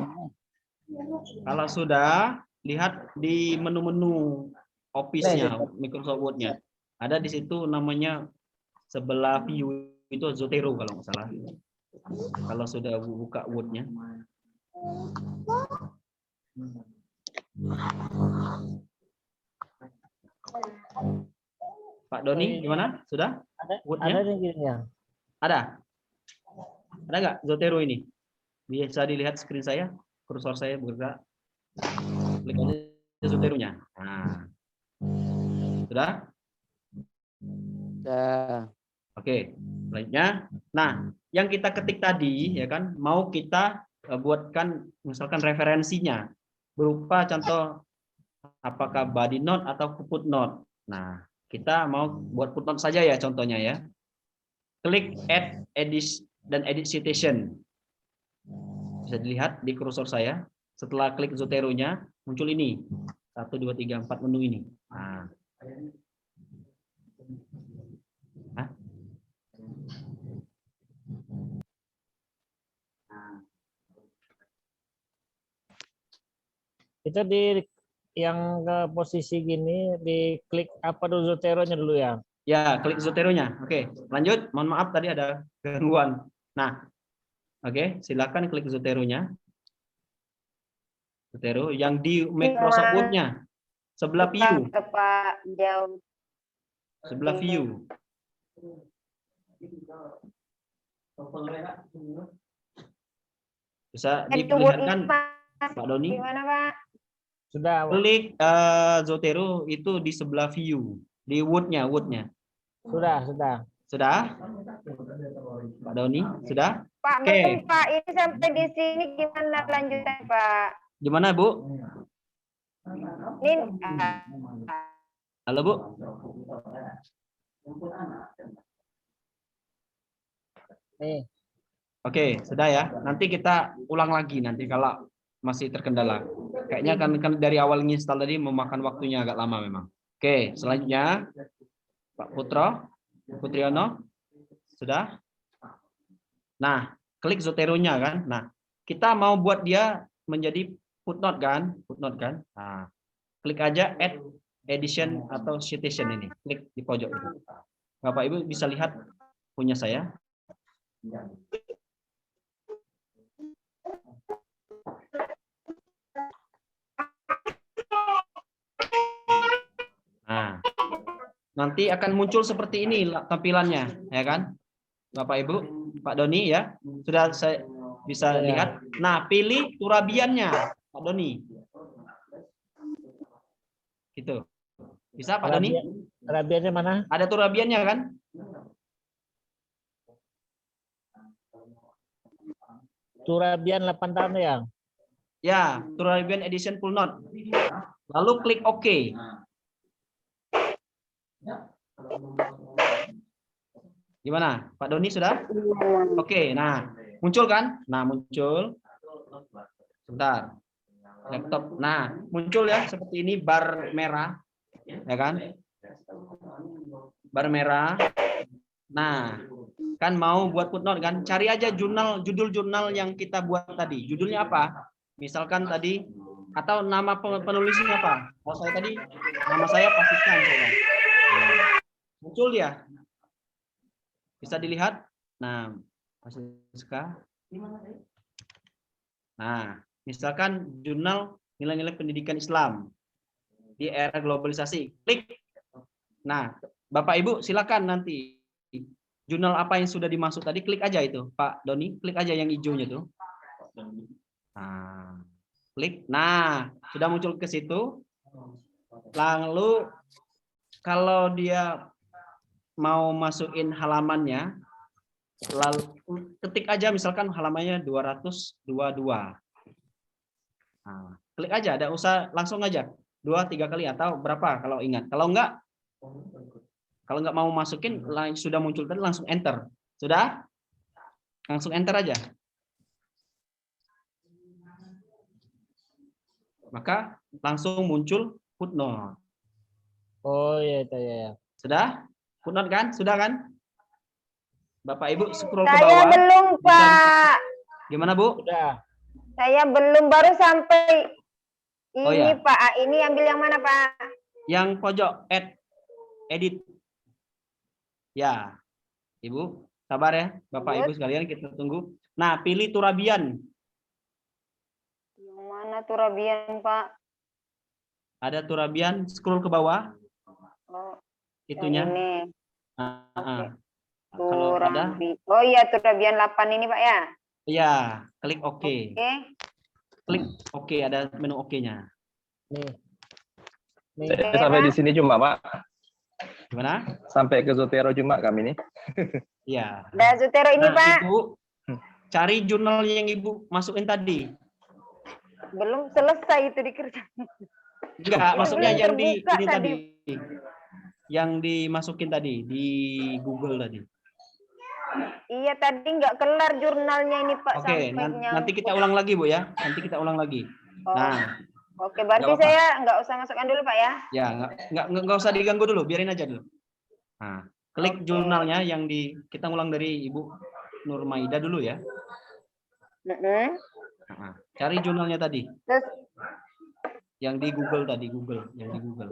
[SPEAKER 3] Kalau sudah, lihat di menu-menu Office-nya, Microsoft Word-nya. Ada di situ namanya sebelah view itu Zotero kalau nggak salah. Kalau sudah buka Word-nya. Pak Doni, gimana? Sudah? Word-nya?
[SPEAKER 2] Ada gini ya.
[SPEAKER 3] Ada? Ada nggak Zotero ini? Bisa dilihat screen saya, kursor saya bergerak. Klik aja Zotero-nya. Nah. Sudah?
[SPEAKER 2] Ya.
[SPEAKER 3] Oke, selanjutnya. Nah, yang kita ketik tadi ya kan, mau kita buatkan misalkan referensinya berupa contoh apakah body note atau footnote. Nah, kita mau buat footnote saja ya contohnya ya. Klik add edit dan edit citation. Bisa dilihat di kursor saya. Setelah klik Zotero-nya muncul ini. 1 2 3 4 menu ini. Nah. Hah?
[SPEAKER 2] Itu di yang ke posisi gini diklik apa dulu Zotero-nya dulu ya.
[SPEAKER 3] Ya, klik Zotero-nya. Oke, lanjut. Mohon maaf tadi ada gangguan. Nah, oke, silakan klik Zotero-nya. Zotero yang di Microsoft Word-nya. Sebelah view.
[SPEAKER 6] Pak, jauh.
[SPEAKER 3] Sebelah view. Bisa diperlihatkan Pak Doni.
[SPEAKER 6] Gimana, Pak?
[SPEAKER 2] Sudah.
[SPEAKER 3] Klik Zotero itu di sebelah view, di Word-nya.
[SPEAKER 2] Sudah.
[SPEAKER 3] Sudah? Pak Doni, sudah?
[SPEAKER 6] Pak,
[SPEAKER 3] Oke.
[SPEAKER 6] belum, Pak. Ini sampai di sini gimana lanjutan, Pak?
[SPEAKER 3] Gimana, Bu?
[SPEAKER 6] Ini
[SPEAKER 3] Halo, Bu? Oke, sudah ya. Nanti kita ulang lagi nanti kalau masih terkendala. Kayaknya kan dari awal install tadi memakan waktunya agak lama memang. Oke, selanjutnya Pak Putriono, sudah? Nah, klik Zotero-nya kan. Nah, kita mau buat dia menjadi footnote kan? Nah, klik aja add edition atau citation ini. Klik di pojok itu. Bapak Ibu bisa lihat punya saya. Nah, nanti akan muncul seperti ini tampilannya, ya kan? Bapak Ibu, Pak Doni ya, sudah saya bisa lihat. Nah, pilih turabiannya, Pak Doni. Gitu. Bisa Pak Doni?
[SPEAKER 2] Turabiannya mana?
[SPEAKER 3] Ada turabiannya kan?
[SPEAKER 2] Turabian 8 tahun ya.
[SPEAKER 3] Ya, Turabian Edition Full Note. Lalu klik OK. Gimana? Pak Doni sudah? Oke, nah muncul kan? Nah muncul. Sebentar. Laptop. Nah muncul ya seperti ini bar merah, ya kan? merah. Nah, kan mau buat footnote kan? Cari aja judul jurnal yang kita buat tadi. Judulnya apa? Misalkan tadi atau nama penulisnya apa? Kalau saya tadi nama saya Pasikan. Muncul dia. Bisa dilihat. Nah, Pasiska. Nah, misalkan jurnal nilai-nilai pendidikan Islam di era globalisasi. Klik. Nah, Bapak Ibu silakan nanti jurnal apa yang sudah dimaksud tadi, klik aja itu, Pak Doni, klik aja yang hijaunya tuh. Nah, klik. Nah, sudah muncul ke situ. Lalu kalau dia mau masukin halamannya, lalu ketik aja misalkan halamannya 222. Nah, klik aja, ada usah langsung aja 2-3 kali atau berapa kalau ingat. Kalau nggak mau masukin, sudah muncul tadi langsung enter. Sudah? Langsung enter aja. Maka langsung muncul footnote.
[SPEAKER 2] Oh iya itu ya.
[SPEAKER 3] Sudah? Footnote kan? Sudah kan? Bapak Ibu scroll ke
[SPEAKER 6] Saya
[SPEAKER 3] bawah.
[SPEAKER 6] belum, Pak.
[SPEAKER 3] Gimana, Bu?
[SPEAKER 2] Sudah.
[SPEAKER 6] Saya belum, baru sampai ini,
[SPEAKER 3] Oh, ya.
[SPEAKER 6] Pak. Ini ambil yang mana, Pak?
[SPEAKER 3] Yang pojok edit. Ya. Ibu, sabar ya. Bapak Ibu sekalian, kita tunggu. Nah, pilih Turabian.
[SPEAKER 6] Yang mana Turabian, Pak?
[SPEAKER 3] Ada Turabian, scroll ke bawah.
[SPEAKER 6] Oh,
[SPEAKER 3] Itunya.
[SPEAKER 6] yang ini.
[SPEAKER 3] Kalau ada,
[SPEAKER 6] Oh iya, Turabian 8 ini, Pak ya?
[SPEAKER 3] iya, klik OK.
[SPEAKER 6] Oke.
[SPEAKER 3] Klik OK, ada menu OK-nya.
[SPEAKER 2] Nih.
[SPEAKER 5] Saya sampai di sini cuma, Pak.
[SPEAKER 3] Gimana?
[SPEAKER 5] Sampai ke Zotero cuma kami nih.
[SPEAKER 3] Iya.
[SPEAKER 6] Udah Zotero ini,
[SPEAKER 3] Nah,
[SPEAKER 6] Pak.
[SPEAKER 3] Ibu, cari jurnal yang Ibu masukin tadi.
[SPEAKER 6] Belum selesai itu dikerjakan.
[SPEAKER 3] Enggak, maksudnya
[SPEAKER 6] Belum
[SPEAKER 3] yang di
[SPEAKER 6] terbuka
[SPEAKER 3] ini tadi. Yang dimasukin tadi di Google tadi.
[SPEAKER 6] Iya, tadi nggak kelar jurnalnya ini, Pak.
[SPEAKER 3] Oke,
[SPEAKER 6] sampai
[SPEAKER 3] nanti kita ulang lagi, Bu ya. Nanti kita ulang lagi.
[SPEAKER 6] Oh.
[SPEAKER 3] Nah,
[SPEAKER 6] Oke, berarti
[SPEAKER 3] Nggak apa-apa.
[SPEAKER 6] saya nggak usah masukkan dulu, Pak ya?
[SPEAKER 3] ya nggak usah diganggu dulu, biarin aja dulu. Nah, klik
[SPEAKER 6] Oke.
[SPEAKER 3] jurnalnya yang kita ulang dari Ibu Nurmaida dulu ya. Nah, cari jurnalnya tadi.
[SPEAKER 6] Terus
[SPEAKER 3] Yang di Google tadi, yang di Google.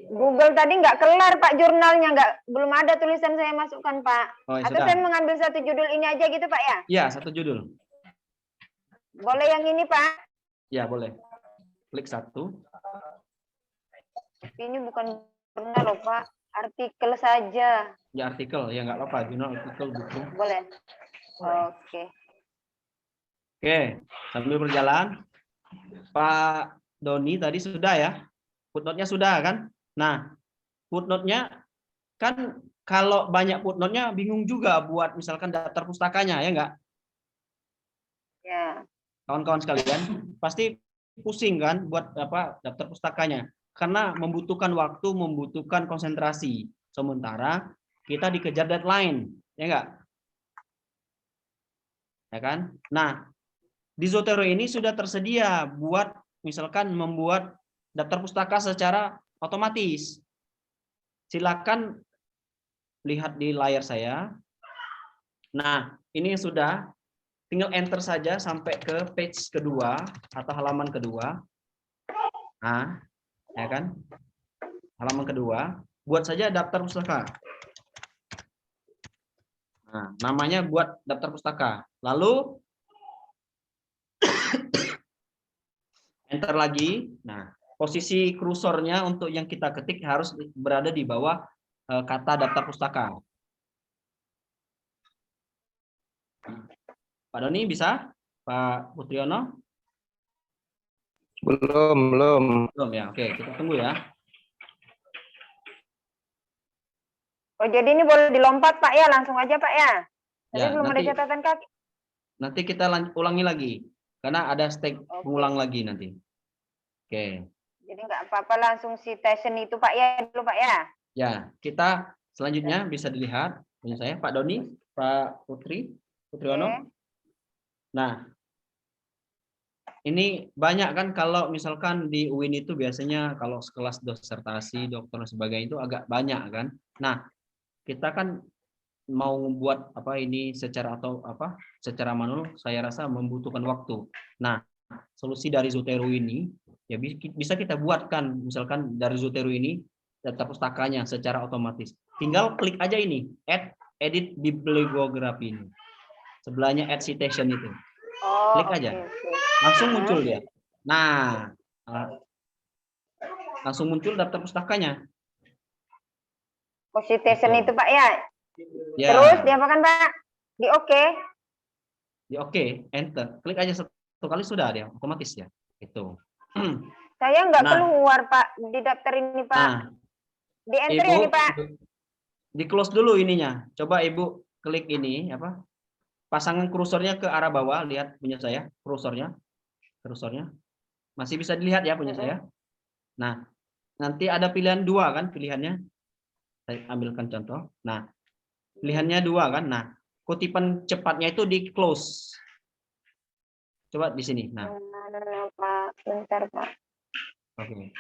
[SPEAKER 6] Google tadi nggak kelar, Pak, jurnalnya belum ada tulisan saya masukkan, Pak.
[SPEAKER 3] Oh, ya
[SPEAKER 6] Atau
[SPEAKER 3] sudah.
[SPEAKER 6] saya mengambil satu judul ini aja gitu, Pak ya?
[SPEAKER 3] Ya, satu judul.
[SPEAKER 6] Boleh yang ini, Pak?
[SPEAKER 3] Ya, boleh. Klik satu.
[SPEAKER 6] Ini bukan jurnal loh, Pak. Artikel saja.
[SPEAKER 3] Ya, artikel. Ya, nggak apa-apa. Jurnal, artikel, buku.
[SPEAKER 6] Boleh. Oke.
[SPEAKER 3] Oke, sambil berjalan. Pak Doni tadi sudah ya. Footnote-nya sudah kan? Nah, footnote-nya kan kalau banyak footnote-nya bingung juga buat misalkan daftar pustakanya, ya enggak?
[SPEAKER 6] Ya.
[SPEAKER 3] Kawan-kawan sekalian, pasti pusing kan buat apa daftar pustakanya. Karena membutuhkan waktu, membutuhkan konsentrasi. Sementara kita dikejar deadline, ya enggak? Ya kan? Nah, di Zotero ini sudah tersedia buat misalkan membuat daftar pustaka secara otomatis. Silakan lihat di layar saya. Nah, ini sudah, tinggal enter saja sampai ke page kedua atau halaman kedua. Nah, ya kan? Halaman kedua, buat saja daftar pustaka. Nah, namanya buat daftar pustaka. Lalu enter lagi. Nah, posisi kursornya untuk yang kita ketik harus berada di bawah kata daftar pustaka. Pak Doni bisa? Pak Putriono?
[SPEAKER 5] Belum.
[SPEAKER 3] Belum ya. Oke, kita tunggu ya.
[SPEAKER 6] Oh, jadi ini boleh dilompat, Pak ya? Langsung aja, Pak ya? Tapi
[SPEAKER 3] Ya,
[SPEAKER 6] belum ada
[SPEAKER 3] nanti-
[SPEAKER 6] catatan kaki.
[SPEAKER 3] Nanti kita ulangi lagi. Karena ada step pengulang lagi nanti. Oke.
[SPEAKER 6] Jadi nggak apa-apa langsung citation itu, Pak ya? Dulu, Pak ya?
[SPEAKER 3] Ya, kita selanjutnya bisa dilihat punya saya Pak Doni, Pak Putriono.
[SPEAKER 6] Oke.
[SPEAKER 3] Nah, ini banyak kan kalau misalkan di UIN itu biasanya kalau sekelas disertasi, dokter dan sebagainya itu agak banyak kan. Nah, kita kan mau buat apa ini secara secara manual saya rasa membutuhkan waktu. Nah, solusi dari Zotero ini ya bisa kita buatkan misalkan dari Zotero ini data pustakanya secara otomatis. Tinggal klik aja ini edit bibliografi ini. Sebelahnya add citation itu.
[SPEAKER 6] Oh,
[SPEAKER 3] Klik aja. Langsung muncul dia. Nah, langsung muncul daftar pustakanya.
[SPEAKER 6] Citation
[SPEAKER 3] Gitu.
[SPEAKER 6] itu Pak ya.
[SPEAKER 3] Ya.
[SPEAKER 6] Terus diapakan Pak? Di oke.
[SPEAKER 3] Di oke, enter. Klik aja satu kali sudah dia otomatis ya. Itu.
[SPEAKER 6] Saya nggak
[SPEAKER 3] Nah.
[SPEAKER 6] keluar Pak di daftar ini Pak.
[SPEAKER 3] Nah,
[SPEAKER 6] Di enter ya nih Pak.
[SPEAKER 3] di close dulu ininya. Coba Ibu klik ini apa? Pasangan kursornya ke arah bawah, lihat punya saya, kursornya. Masih bisa dilihat ya punya saya. Nah, nanti ada pilihan 2 kan pilihannya. Saya ambilkan contoh. Nah, pilihannya 2 kan. Nah, kutipan cepatnya itu di close. Coba di sini. Nah.
[SPEAKER 6] Pak, bentar Pak.
[SPEAKER 3] Oke.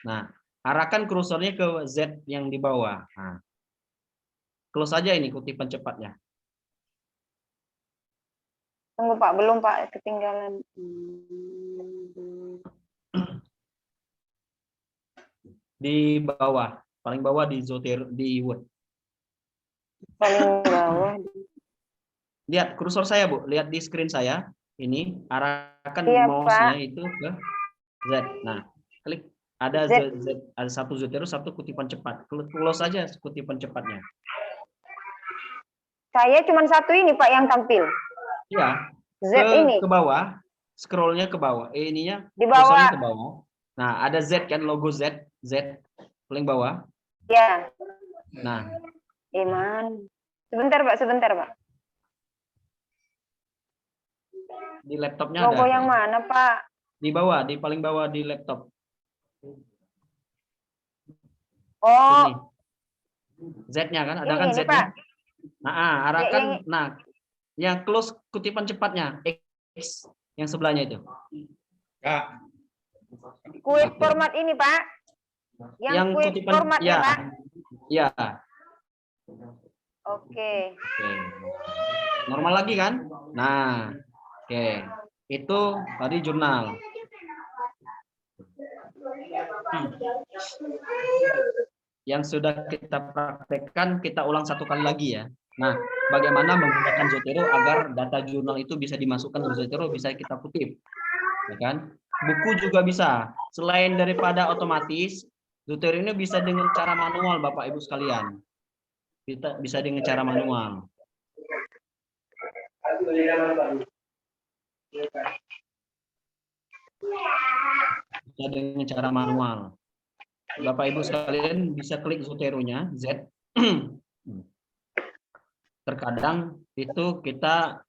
[SPEAKER 3] Nah, arahkan kursornya ke Z yang di bawah. Nah. Close aja ini kutipan cepatnya.
[SPEAKER 6] Tunggu Pak, belum Pak, ketinggalan.
[SPEAKER 3] Di bawah, paling bawah di Zotero di Word.
[SPEAKER 6] Paling bawah.
[SPEAKER 3] Lihat kursor saya, Bu. Lihat di screen saya. Ini arahkan
[SPEAKER 6] Iya,
[SPEAKER 3] mouse-nya
[SPEAKER 6] Pak.
[SPEAKER 3] itu ke Z. Nah, klik ada
[SPEAKER 6] Z.
[SPEAKER 3] ada satu Zotero, satu kutipan cepat. Close aja kutipan cepatnya.
[SPEAKER 6] Saya cuma satu ini Pak yang tampil.
[SPEAKER 3] Iya.
[SPEAKER 6] Z ini.
[SPEAKER 3] Ke bawah, scrollnya ke bawah. Ininya
[SPEAKER 6] Di
[SPEAKER 3] kursornya
[SPEAKER 6] bawah.
[SPEAKER 3] ke bawah. Nah, ada Z kan, logo Z paling bawah.
[SPEAKER 6] Ya.
[SPEAKER 3] Nah,
[SPEAKER 6] Iman. Sebentar Pak.
[SPEAKER 3] di laptopnya
[SPEAKER 6] Logo
[SPEAKER 3] ada.
[SPEAKER 6] yang mana Pak?
[SPEAKER 3] Di bawah, di paling bawah di laptop.
[SPEAKER 6] Oh,
[SPEAKER 3] Ini. Z-nya kan, ada
[SPEAKER 6] ini,
[SPEAKER 3] kan
[SPEAKER 6] ini,
[SPEAKER 3] Z-nya?
[SPEAKER 6] Pak.
[SPEAKER 3] Nah, arahkan,
[SPEAKER 6] yang-
[SPEAKER 3] nah, yang close kutipan cepatnya, X, yang sebelahnya itu.
[SPEAKER 6] Quick format ini Pak. Yang quick format ya Pak.
[SPEAKER 3] Ya.
[SPEAKER 6] Oke.
[SPEAKER 3] Oke. Normal lagi kan? Nah, oke. Itu tadi jurnal. Yang sudah kita praktekkan, kita ulang satu kali lagi ya. Nah, bagaimana menggunakan Zotero agar data jurnal itu bisa dimasukkan ke Zotero, bisa kita kutip. Ya kan? Buku juga bisa. Selain daripada otomatis, Zotero ini bisa dengan cara manual, Bapak Ibu sekalian. Bisa dengan cara manual. Bisa dengan cara manual. Bapak Ibu sekalian bisa klik Zotero-nya, Z. Terkadang itu kita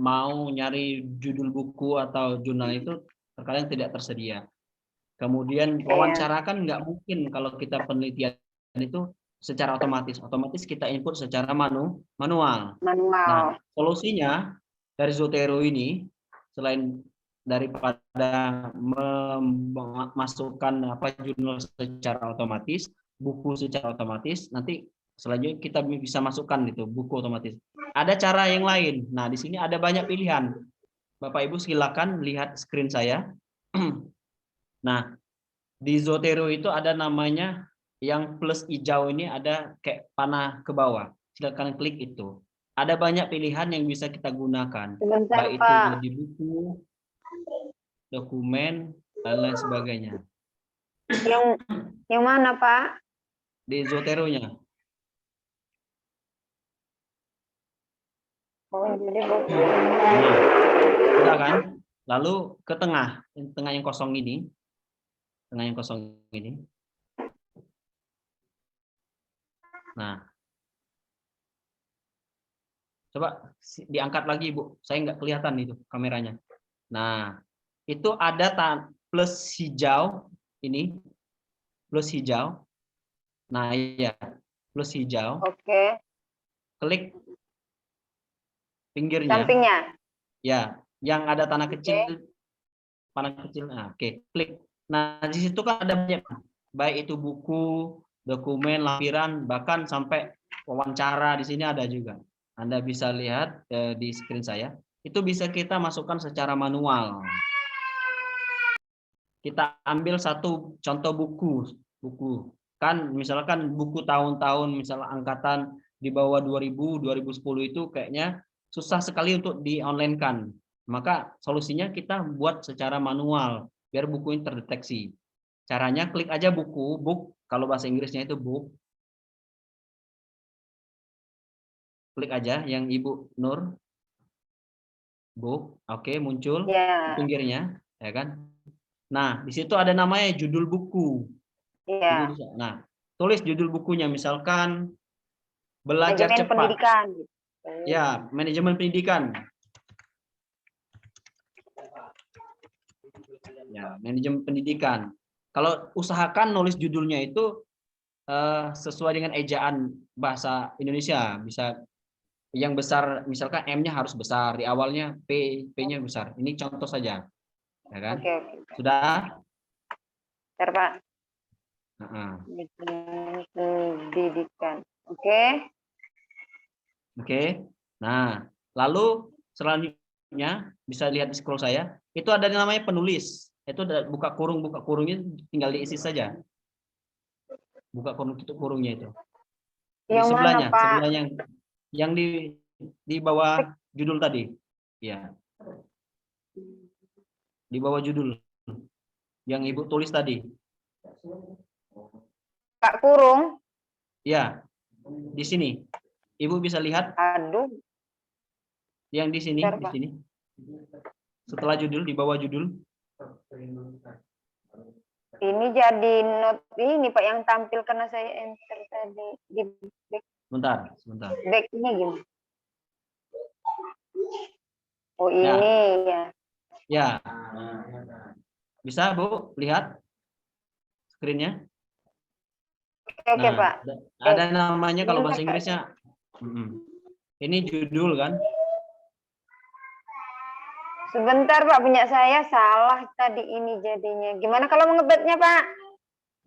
[SPEAKER 3] mau nyari judul buku atau jurnal itu terkadang tidak tersedia. Kemudian wawancara kan nggak mungkin kalau kita penelitian itu secara otomatis. Otomatis kita input secara manual. Nah, solusinya dari Zotero ini selain daripada memasukkan jurnal secara otomatis, buku secara otomatis, nanti selanjutnya kita bisa masukkan itu buku otomatis. Ada cara yang lain. Nah, di sini ada banyak pilihan. Bapak Ibu silakan lihat screen saya. Nah, di Zotero itu ada namanya yang plus hijau ini, ada kayak panah ke bawah. Silakan klik itu. Ada banyak pilihan yang bisa kita gunakan.
[SPEAKER 6] Sebentar,
[SPEAKER 3] baik
[SPEAKER 6] Pak.
[SPEAKER 3] itu jadi buku, dokumen, dan lain sebagainya.
[SPEAKER 6] Yang mana, Pak?
[SPEAKER 3] Di Zotero-nya.
[SPEAKER 6] Oh, jadi buku.
[SPEAKER 3] Nah, udah kan? Lalu ke tengah yang kosong ini. Tengah yang kosong ini. Nah, coba diangkat lagi, Bu. Saya nggak kelihatan itu kameranya. Nah, itu ada plus hijau ini, plus hijau. Nah, iya, plus hijau.
[SPEAKER 6] Oke.
[SPEAKER 3] Klik pinggirnya.
[SPEAKER 6] Sampingnya.
[SPEAKER 3] Ya, yang ada tanah kecil panah kecil. Nah, oke, klik. Nah, di situ kan ada banyak, baik itu buku, dokumen, lampiran, bahkan sampai wawancara di sini ada juga. Anda bisa lihat di screen saya. Itu bisa kita masukkan secara manual. Kita ambil satu contoh buku. Kan misalkan buku tahun-tahun, misalnya angkatan di bawah 2000, 2010 itu kayaknya susah sekali untuk di-online-kan. Maka solusinya kita buat secara manual biar buku ini terdeteksi. Caranya klik aja buku, book, kalau bahasa Inggrisnya itu book. Klik aja yang Ibu Nur. Book, oke, muncul di
[SPEAKER 6] Ya,
[SPEAKER 3] pinggirnya, ya kan? Nah, di situ ada namanya judul buku. Ibu
[SPEAKER 6] ya.
[SPEAKER 3] bisa. Nah, tulis judul bukunya, misalkan belajar
[SPEAKER 6] Manajemen
[SPEAKER 3] cepat.
[SPEAKER 6] pendidikan. Gitu.
[SPEAKER 3] Ya, manajemen pendidikan. Ya, manajemen pendidikan. Kalau usahakan nulis judulnya itu sesuai dengan ejaan bahasa Indonesia. Bisa yang besar, misalkan M-nya harus besar, di awalnya P-nya besar. Ini contoh saja. Ya kan?
[SPEAKER 6] Oke, oke.
[SPEAKER 3] Sudah?
[SPEAKER 6] Bentar, Pak.
[SPEAKER 3] Nah,
[SPEAKER 6] Manajemen pendidikan. Oke.
[SPEAKER 3] oke. Nah, lalu selanjutnya bisa lihat di scroll saya, itu ada yang namanya penulis. Itu buka kurungnya tinggal diisi saja. Buka kurung, tutup kurungnya itu. Di
[SPEAKER 6] Yang
[SPEAKER 3] sebelahnya,
[SPEAKER 6] mana, Pak?
[SPEAKER 3] sebelahnya yang di bawah judul tadi. Ya. Di bawah judul yang Ibu tulis tadi.
[SPEAKER 6] Pak kurung.
[SPEAKER 3] Ya. Di sini. Ibu bisa lihat
[SPEAKER 6] Aduh.
[SPEAKER 3] yang di sini,
[SPEAKER 6] Bentar,
[SPEAKER 3] di
[SPEAKER 6] Pak.
[SPEAKER 3] sini. Setelah judul, di bawah judul.
[SPEAKER 6] Ini jadi not ini Pak yang tampil karena saya enter tadi di
[SPEAKER 3] Sebentar, sebentar.
[SPEAKER 6] backnya gimana? Oh
[SPEAKER 3] Ya.
[SPEAKER 6] ini ya.
[SPEAKER 3] Ya. Bisa, Bu, lihat screen-nya?
[SPEAKER 6] Oke,
[SPEAKER 3] Nah,
[SPEAKER 6] Pak.
[SPEAKER 3] ada namanya kalau bahasa
[SPEAKER 6] Ini, Pak.
[SPEAKER 3] Inggrisnya. Ini judul kan?
[SPEAKER 6] Sebentar Pak, punya saya salah tadi ini jadinya. Gimana kalau mengebetnya Pak?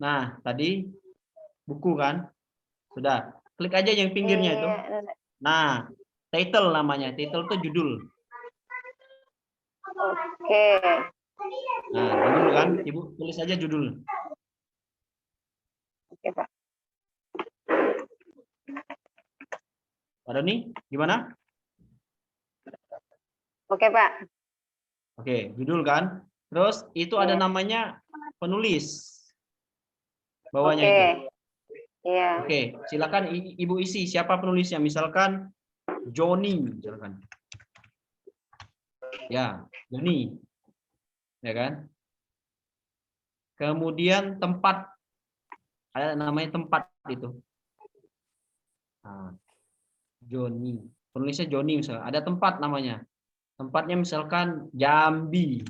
[SPEAKER 3] Nah, tadi buku kan? Sudah. Klik aja yang pinggirnya itu.
[SPEAKER 6] Iya.
[SPEAKER 3] Nah, title namanya. Title itu judul.
[SPEAKER 6] Oke.
[SPEAKER 3] Nah, judul kan? Ibu tulis aja judul.
[SPEAKER 6] Oke, Pak.
[SPEAKER 3] Pak Doni, gimana?
[SPEAKER 6] Oke, Pak.
[SPEAKER 3] Oke, judul kan? Terus itu ada namanya penulis. Bawahnya
[SPEAKER 6] Oke.
[SPEAKER 3] itu.
[SPEAKER 6] Iya.
[SPEAKER 3] Oke, silakan Ibu isi siapa penulisnya. Misalkan Joni, misalkan. Ya, Joni. Ya kan? Kemudian tempat. Ada namanya tempat itu. Nah, Joni. Penulisnya Joni misalnya. Ada tempat namanya. Tempatnya misalkan Jambi.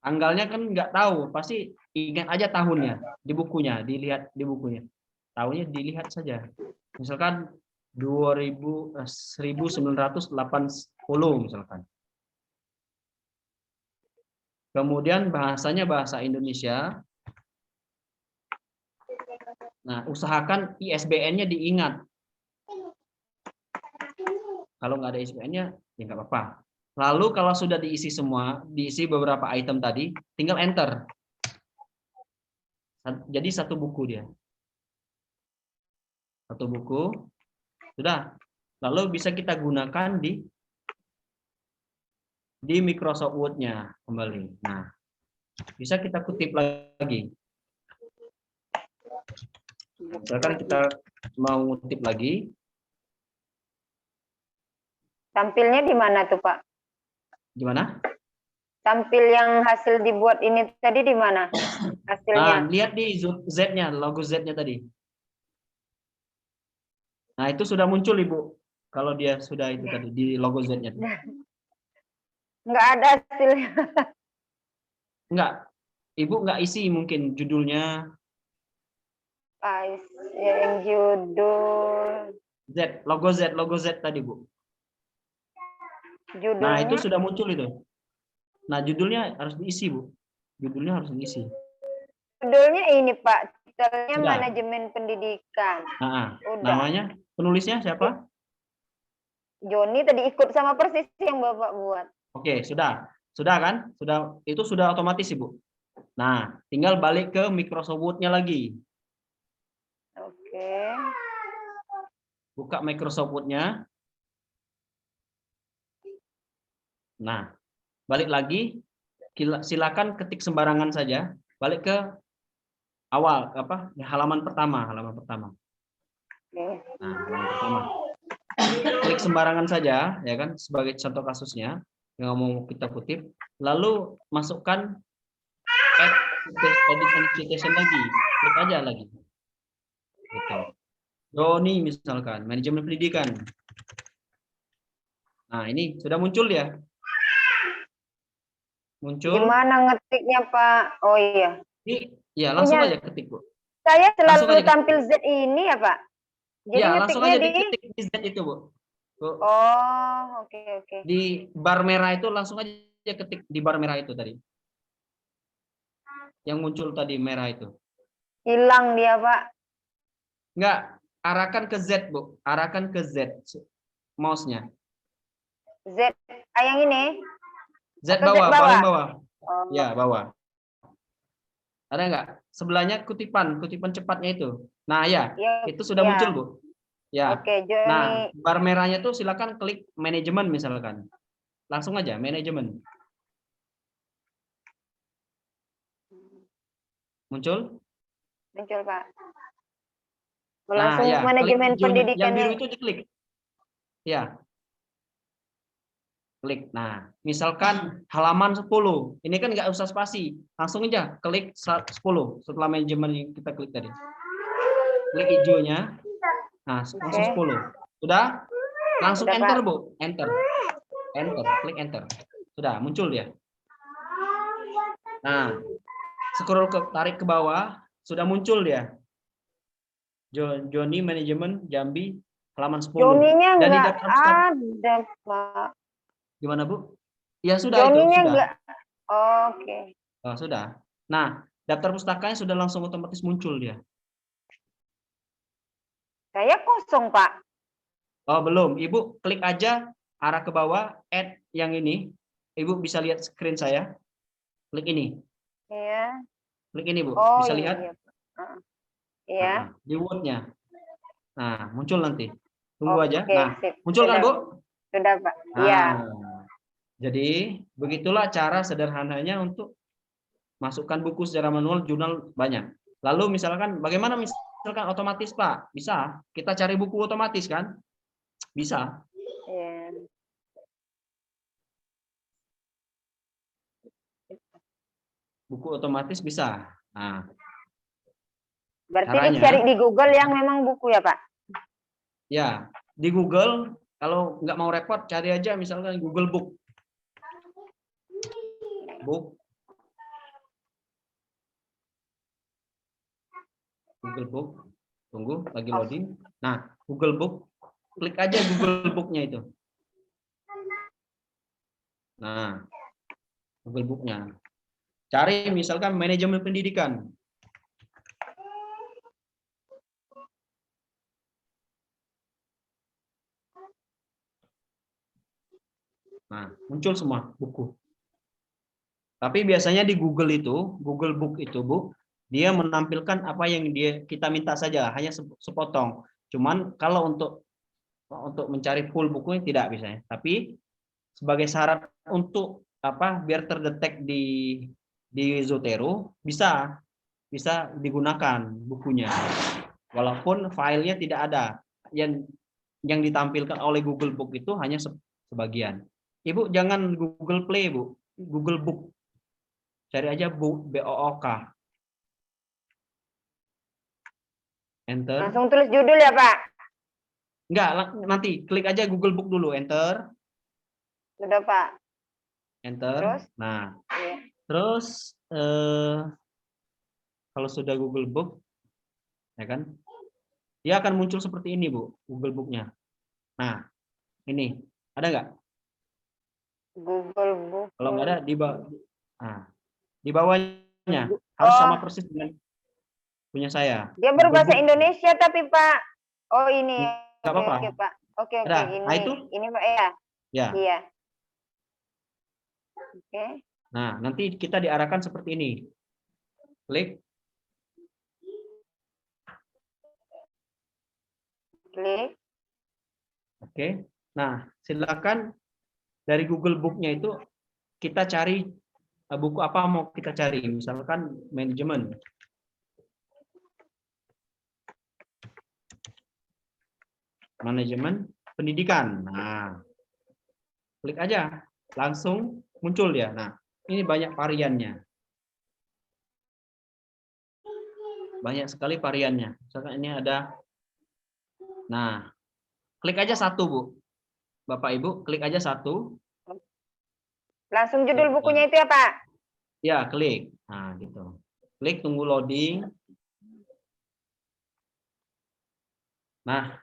[SPEAKER 3] Tanggalnya kan nggak tahu, pasti ingat aja tahunnya di bukunya, dilihat di bukunya. Tahunnya dilihat saja. Misalkan 1980 misalkan. Kemudian bahasanya bahasa Indonesia. Nah, usahakan ISBN-nya diingat. Kalau nggak ada ISBN-nya, ya nggak apa-apa. Lalu kalau sudah diisi semua, diisi beberapa item tadi, tinggal enter. Jadi satu buku dia. Satu buku, sudah. Lalu bisa kita gunakan di Microsoft Word-nya kembali. Nah, bisa kita kutip lagi. Misalkan kita mau kutip lagi.
[SPEAKER 6] Tampilnya di mana tuh, Pak?
[SPEAKER 3] Gimana?
[SPEAKER 6] Tampil yang hasil dibuat ini tadi di mana? Hasilnya.
[SPEAKER 3] Nah, lihat di Z-nya, logo Z-nya tadi. Nah, itu sudah muncul, Ibu. Kalau dia sudah itu tadi, di logo Z-nya.
[SPEAKER 6] Nggak ada hasilnya.
[SPEAKER 3] Enggak. Ibu nggak isi mungkin judulnya.
[SPEAKER 6] Yang judul.
[SPEAKER 3] Z, logo Z tadi, Bu. Nah, itu
[SPEAKER 6] Judulnya,
[SPEAKER 3] sudah muncul itu. Nah, judulnya harus diisi, Bu. Judulnya harus diisi.
[SPEAKER 6] judulnya ini Pak, titelnya
[SPEAKER 3] Sudah.
[SPEAKER 6] manajemen pendidikan.
[SPEAKER 3] Nah,
[SPEAKER 6] Udah.
[SPEAKER 3] namanya penulisnya siapa?
[SPEAKER 6] Joni tadi ikut sama persis yang Bapak buat.
[SPEAKER 3] Oke, sudah. Sudah kan? Sudah, itu sudah otomatis, Ibu. Nah, tinggal balik ke Microsoft Word-nya lagi.
[SPEAKER 6] Oke.
[SPEAKER 3] Buka Microsoft Word-nya. Nah, balik lagi. Silakan ketik sembarangan saja. Balik ke awal, halaman pertama.
[SPEAKER 6] Oke.
[SPEAKER 3] Nah, halaman pertama. Klik sembarangan saja, ya kan, sebagai contoh kasusnya yang mau kita kutip, lalu masukkan edit and citation lagi, klik aja lagi. Gitu. Joni misalkan, manajemen pendidikan. Nah, ini sudah muncul ya. Muncul.
[SPEAKER 6] Gimana ngetiknya Pak? Oh iya.
[SPEAKER 3] Ini ya langsung
[SPEAKER 6] Punya-
[SPEAKER 3] aja ketik, Bu.
[SPEAKER 6] Saya
[SPEAKER 3] Langsung
[SPEAKER 6] selalu
[SPEAKER 3] aja
[SPEAKER 6] tampil Z ini ya Pak. Jadi
[SPEAKER 3] Ya, langsung aja
[SPEAKER 6] ngetiknya di.
[SPEAKER 3] diketik di Z itu, Bu. Bu.
[SPEAKER 6] Oh, oke.
[SPEAKER 3] Di bar merah itu langsung aja ketik di bar merah itu tadi. Yang muncul tadi merah itu.
[SPEAKER 6] Hilang dia Pak.
[SPEAKER 3] Enggak, arahkan ke Z, Bu. Arahkan ke Z mouse-nya.
[SPEAKER 6] Z, yang ini.
[SPEAKER 3] Z
[SPEAKER 6] Atau Z
[SPEAKER 3] bawah,
[SPEAKER 6] bawah?
[SPEAKER 3] paling bawah.
[SPEAKER 6] Oh,
[SPEAKER 3] Ya, bawah. Ada enggak? Sebelahnya kutipan cepatnya itu. Nah, ya,
[SPEAKER 6] ya,
[SPEAKER 3] itu sudah
[SPEAKER 6] ya.
[SPEAKER 3] muncul, Bu. Ya.
[SPEAKER 6] Oke, Joni.
[SPEAKER 3] Nah, bar merahnya tuh silakan klik manajemen misalkan. Langsung aja manajemen. Muncul?
[SPEAKER 6] Muncul Pak.
[SPEAKER 3] Nah,
[SPEAKER 6] Langsung
[SPEAKER 3] ya,
[SPEAKER 6] manajemen
[SPEAKER 3] klik Joni. Yang
[SPEAKER 6] pendidikannya.
[SPEAKER 3] biru itu diklik. Ya. Klik. Nah, misalkan halaman 10. Ini kan nggak usah spasi. Langsung aja klik 10 setelah manajemen yang kita klik tadi. Klik hijaunya. Nah, langsung 10. Sudah? Langsung
[SPEAKER 6] Sudah,
[SPEAKER 3] enter,
[SPEAKER 6] Pak.
[SPEAKER 3] Bu. Enter. Enter, klik enter. Sudah, muncul dia. Nah, scroll tarik ke bawah, sudah muncul dia. Joni manajemen Jambi halaman 10.
[SPEAKER 6] Joninya
[SPEAKER 3] Dan di
[SPEAKER 6] nggak
[SPEAKER 3] daftar pustaka,
[SPEAKER 6] ada Pak.
[SPEAKER 3] gimana, Bu? Ya sudah itu,
[SPEAKER 6] Joninya
[SPEAKER 3] sudah.
[SPEAKER 6] nggak. Oke.
[SPEAKER 3] Oh, sudah. Nah, daftar pustakanya sudah langsung otomatis muncul dia.
[SPEAKER 6] Saya kosong Pak.
[SPEAKER 3] Oh, belum. Ibu klik aja arah ke bawah, add yang ini. Ibu bisa lihat screen saya. Klik ini.
[SPEAKER 6] Iya.
[SPEAKER 3] Klik ini, Bu.
[SPEAKER 6] Oh
[SPEAKER 3] Bisa
[SPEAKER 6] iya.
[SPEAKER 3] lihat?
[SPEAKER 6] Iya. Iya.
[SPEAKER 3] Nah, di Word-nya. Nah, muncul nanti. Tunggu aja.
[SPEAKER 6] Oke,
[SPEAKER 3] Nah,
[SPEAKER 6] sip.
[SPEAKER 3] muncul kan,
[SPEAKER 6] Sudah.
[SPEAKER 3] Bu?
[SPEAKER 6] Sudah Pak.
[SPEAKER 3] Nah,
[SPEAKER 6] Iya.
[SPEAKER 3] jadi begitulah cara sederhananya untuk masukkan buku secara manual, jurnal banyak. Lalu misalkan bagaimana misalkan otomatis, Pak? Bisa. Kita cari buku otomatis kan? Bisa.
[SPEAKER 6] Iya.
[SPEAKER 3] Buku otomatis bisa. Nah,
[SPEAKER 6] Berarti
[SPEAKER 3] caranya,
[SPEAKER 6] dicari di Google yang memang buku ya Pak?
[SPEAKER 3] ya, di Google kalau nggak mau repot cari aja misalkan Google Book. Google Book. Tunggu, lagi loading. Nah, Google Book. Klik aja Google Book-nya itu. Nah, Google Book-nya. Cari misalkan manajemen pendidikan. Nah, muncul semua buku. Tapi biasanya di Google itu, Google Book itu, Bu, dia menampilkan apa yang kita minta saja, hanya sepotong. Cuman kalau untuk mencari full bukunya tidak biasanya. Tapi sebagai syarat untuk biar terdetek di Zotero bisa digunakan bukunya. Walaupun filenya tidak ada. Yang ditampilkan oleh Google Book itu hanya sebagian. Ibu jangan Google Play, Bu. Google Book. Cari aja Book, BOOK. Enter.
[SPEAKER 6] Langsung tulis judul ya Pak?
[SPEAKER 3] Enggak, nanti klik aja Google Book dulu, enter.
[SPEAKER 6] Sudah Pak.
[SPEAKER 3] Enter.
[SPEAKER 6] Terus?
[SPEAKER 3] Nah,
[SPEAKER 6] Iya.
[SPEAKER 3] terus kalau sudah Google Book, ya kan, dia akan muncul seperti ini, Bu, Google Book-nya. Nah, ini ada nggak?
[SPEAKER 6] Google Book.
[SPEAKER 3] Kalau nggak ada di bawahnya harus sama persis dengan punya saya.
[SPEAKER 6] Dia
[SPEAKER 3] Google
[SPEAKER 6] berbahasa
[SPEAKER 3] Book.
[SPEAKER 6] Indonesia tapi Pak. Oh ini.
[SPEAKER 3] Nggak
[SPEAKER 6] Oke,
[SPEAKER 3] apa-apa.
[SPEAKER 6] oke Pak. Oke
[SPEAKER 3] Ada.
[SPEAKER 6] ini.
[SPEAKER 3] Nah, itu?
[SPEAKER 6] Ini Pak ya.
[SPEAKER 3] Ya.
[SPEAKER 6] Iya. Oke.
[SPEAKER 3] Nah, nanti kita diarahkan seperti ini. Klik.
[SPEAKER 6] Klik.
[SPEAKER 3] Oke. Nah, silakan dari Google Book-nya itu kita cari buku apa mau kita cari. Misalkan manajemen. Manajemen pendidikan. Nah, klik aja. Langsung muncul ya. Nah, ini banyak variannya. Banyak sekali variannya. Misalkan ini ada. Nah, klik aja satu, Bu. Bapak Ibu, klik aja satu.
[SPEAKER 6] Langsung judul bukunya itu ya Pak.
[SPEAKER 3] Ya, klik. Nah, gitu. Klik, tunggu loading. Nah,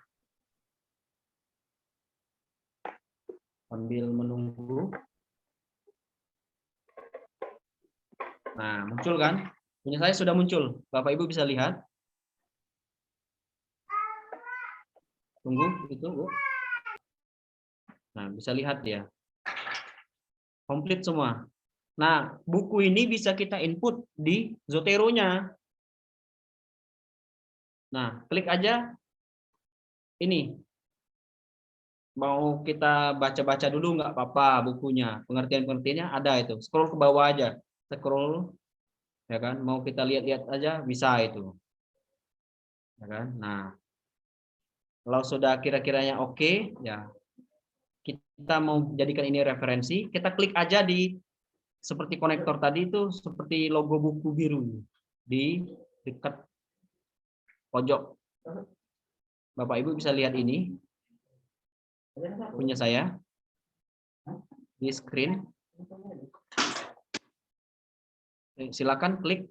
[SPEAKER 3] sambil menunggu. Nah, muncul kan? Punya saya sudah muncul. Bapak Ibu bisa lihat. Tunggu, itu, Bu. Nah, bisa lihat dia. Komplit semua. Nah, buku ini bisa kita input di Zotero-nya. Nah, klik aja ini. Mau kita baca-baca dulu nggak apa-apa bukunya. Pengertian-pengertiannya ada itu. Scroll ke bawah aja. Scroll, ya kan? Mau kita lihat-lihat aja bisa itu. Ya kan? Nah, kalau sudah kira-kiranya oke, ya kita mau jadikan ini referensi, kita klik aja di seperti konektor tadi itu seperti logo buku biru di dekat pojok. Bapak Ibu bisa lihat ini punya saya di screen. Silakan klik.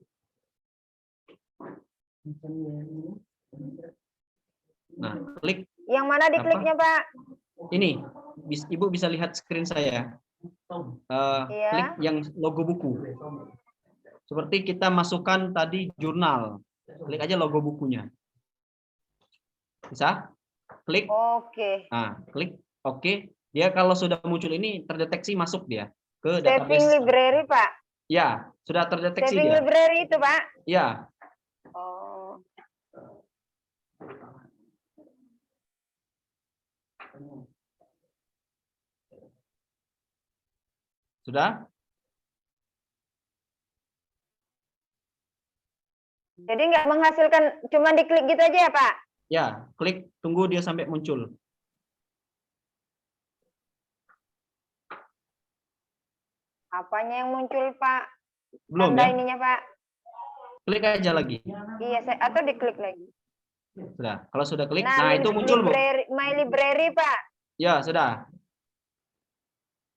[SPEAKER 3] Nah, klik.
[SPEAKER 6] Yang mana dikliknya Pak?
[SPEAKER 3] Ini, Ibu bisa lihat screen saya.
[SPEAKER 6] Iya.
[SPEAKER 3] Klik yang logo buku. Seperti kita masukkan tadi jurnal. Klik aja logo bukunya. Bisa? Klik.
[SPEAKER 6] Oke.
[SPEAKER 3] Nah, klik oke. Dia kalau sudah muncul ini terdeteksi masuk dia ke
[SPEAKER 6] Saving
[SPEAKER 3] database.
[SPEAKER 6] library Pak.
[SPEAKER 3] Ya, sudah terdeteksi
[SPEAKER 6] Saving
[SPEAKER 3] dia.
[SPEAKER 6] library itu Pak.
[SPEAKER 3] Ya.
[SPEAKER 6] Oh.
[SPEAKER 3] Sudah?
[SPEAKER 6] Jadi nggak menghasilkan, cuma diklik gitu aja ya Pak?
[SPEAKER 3] Ya, klik, tunggu dia sampai muncul.
[SPEAKER 6] Apanya yang muncul Pak?
[SPEAKER 3] Belum
[SPEAKER 6] Tanda
[SPEAKER 3] ya?
[SPEAKER 6] ininya Pak?
[SPEAKER 3] Klik aja lagi.
[SPEAKER 6] Iya, atau diklik lagi.
[SPEAKER 3] Sudah. Kalau sudah klik, nah itu muncul, Bu.
[SPEAKER 6] My library Pak.
[SPEAKER 3] Ya, sudah.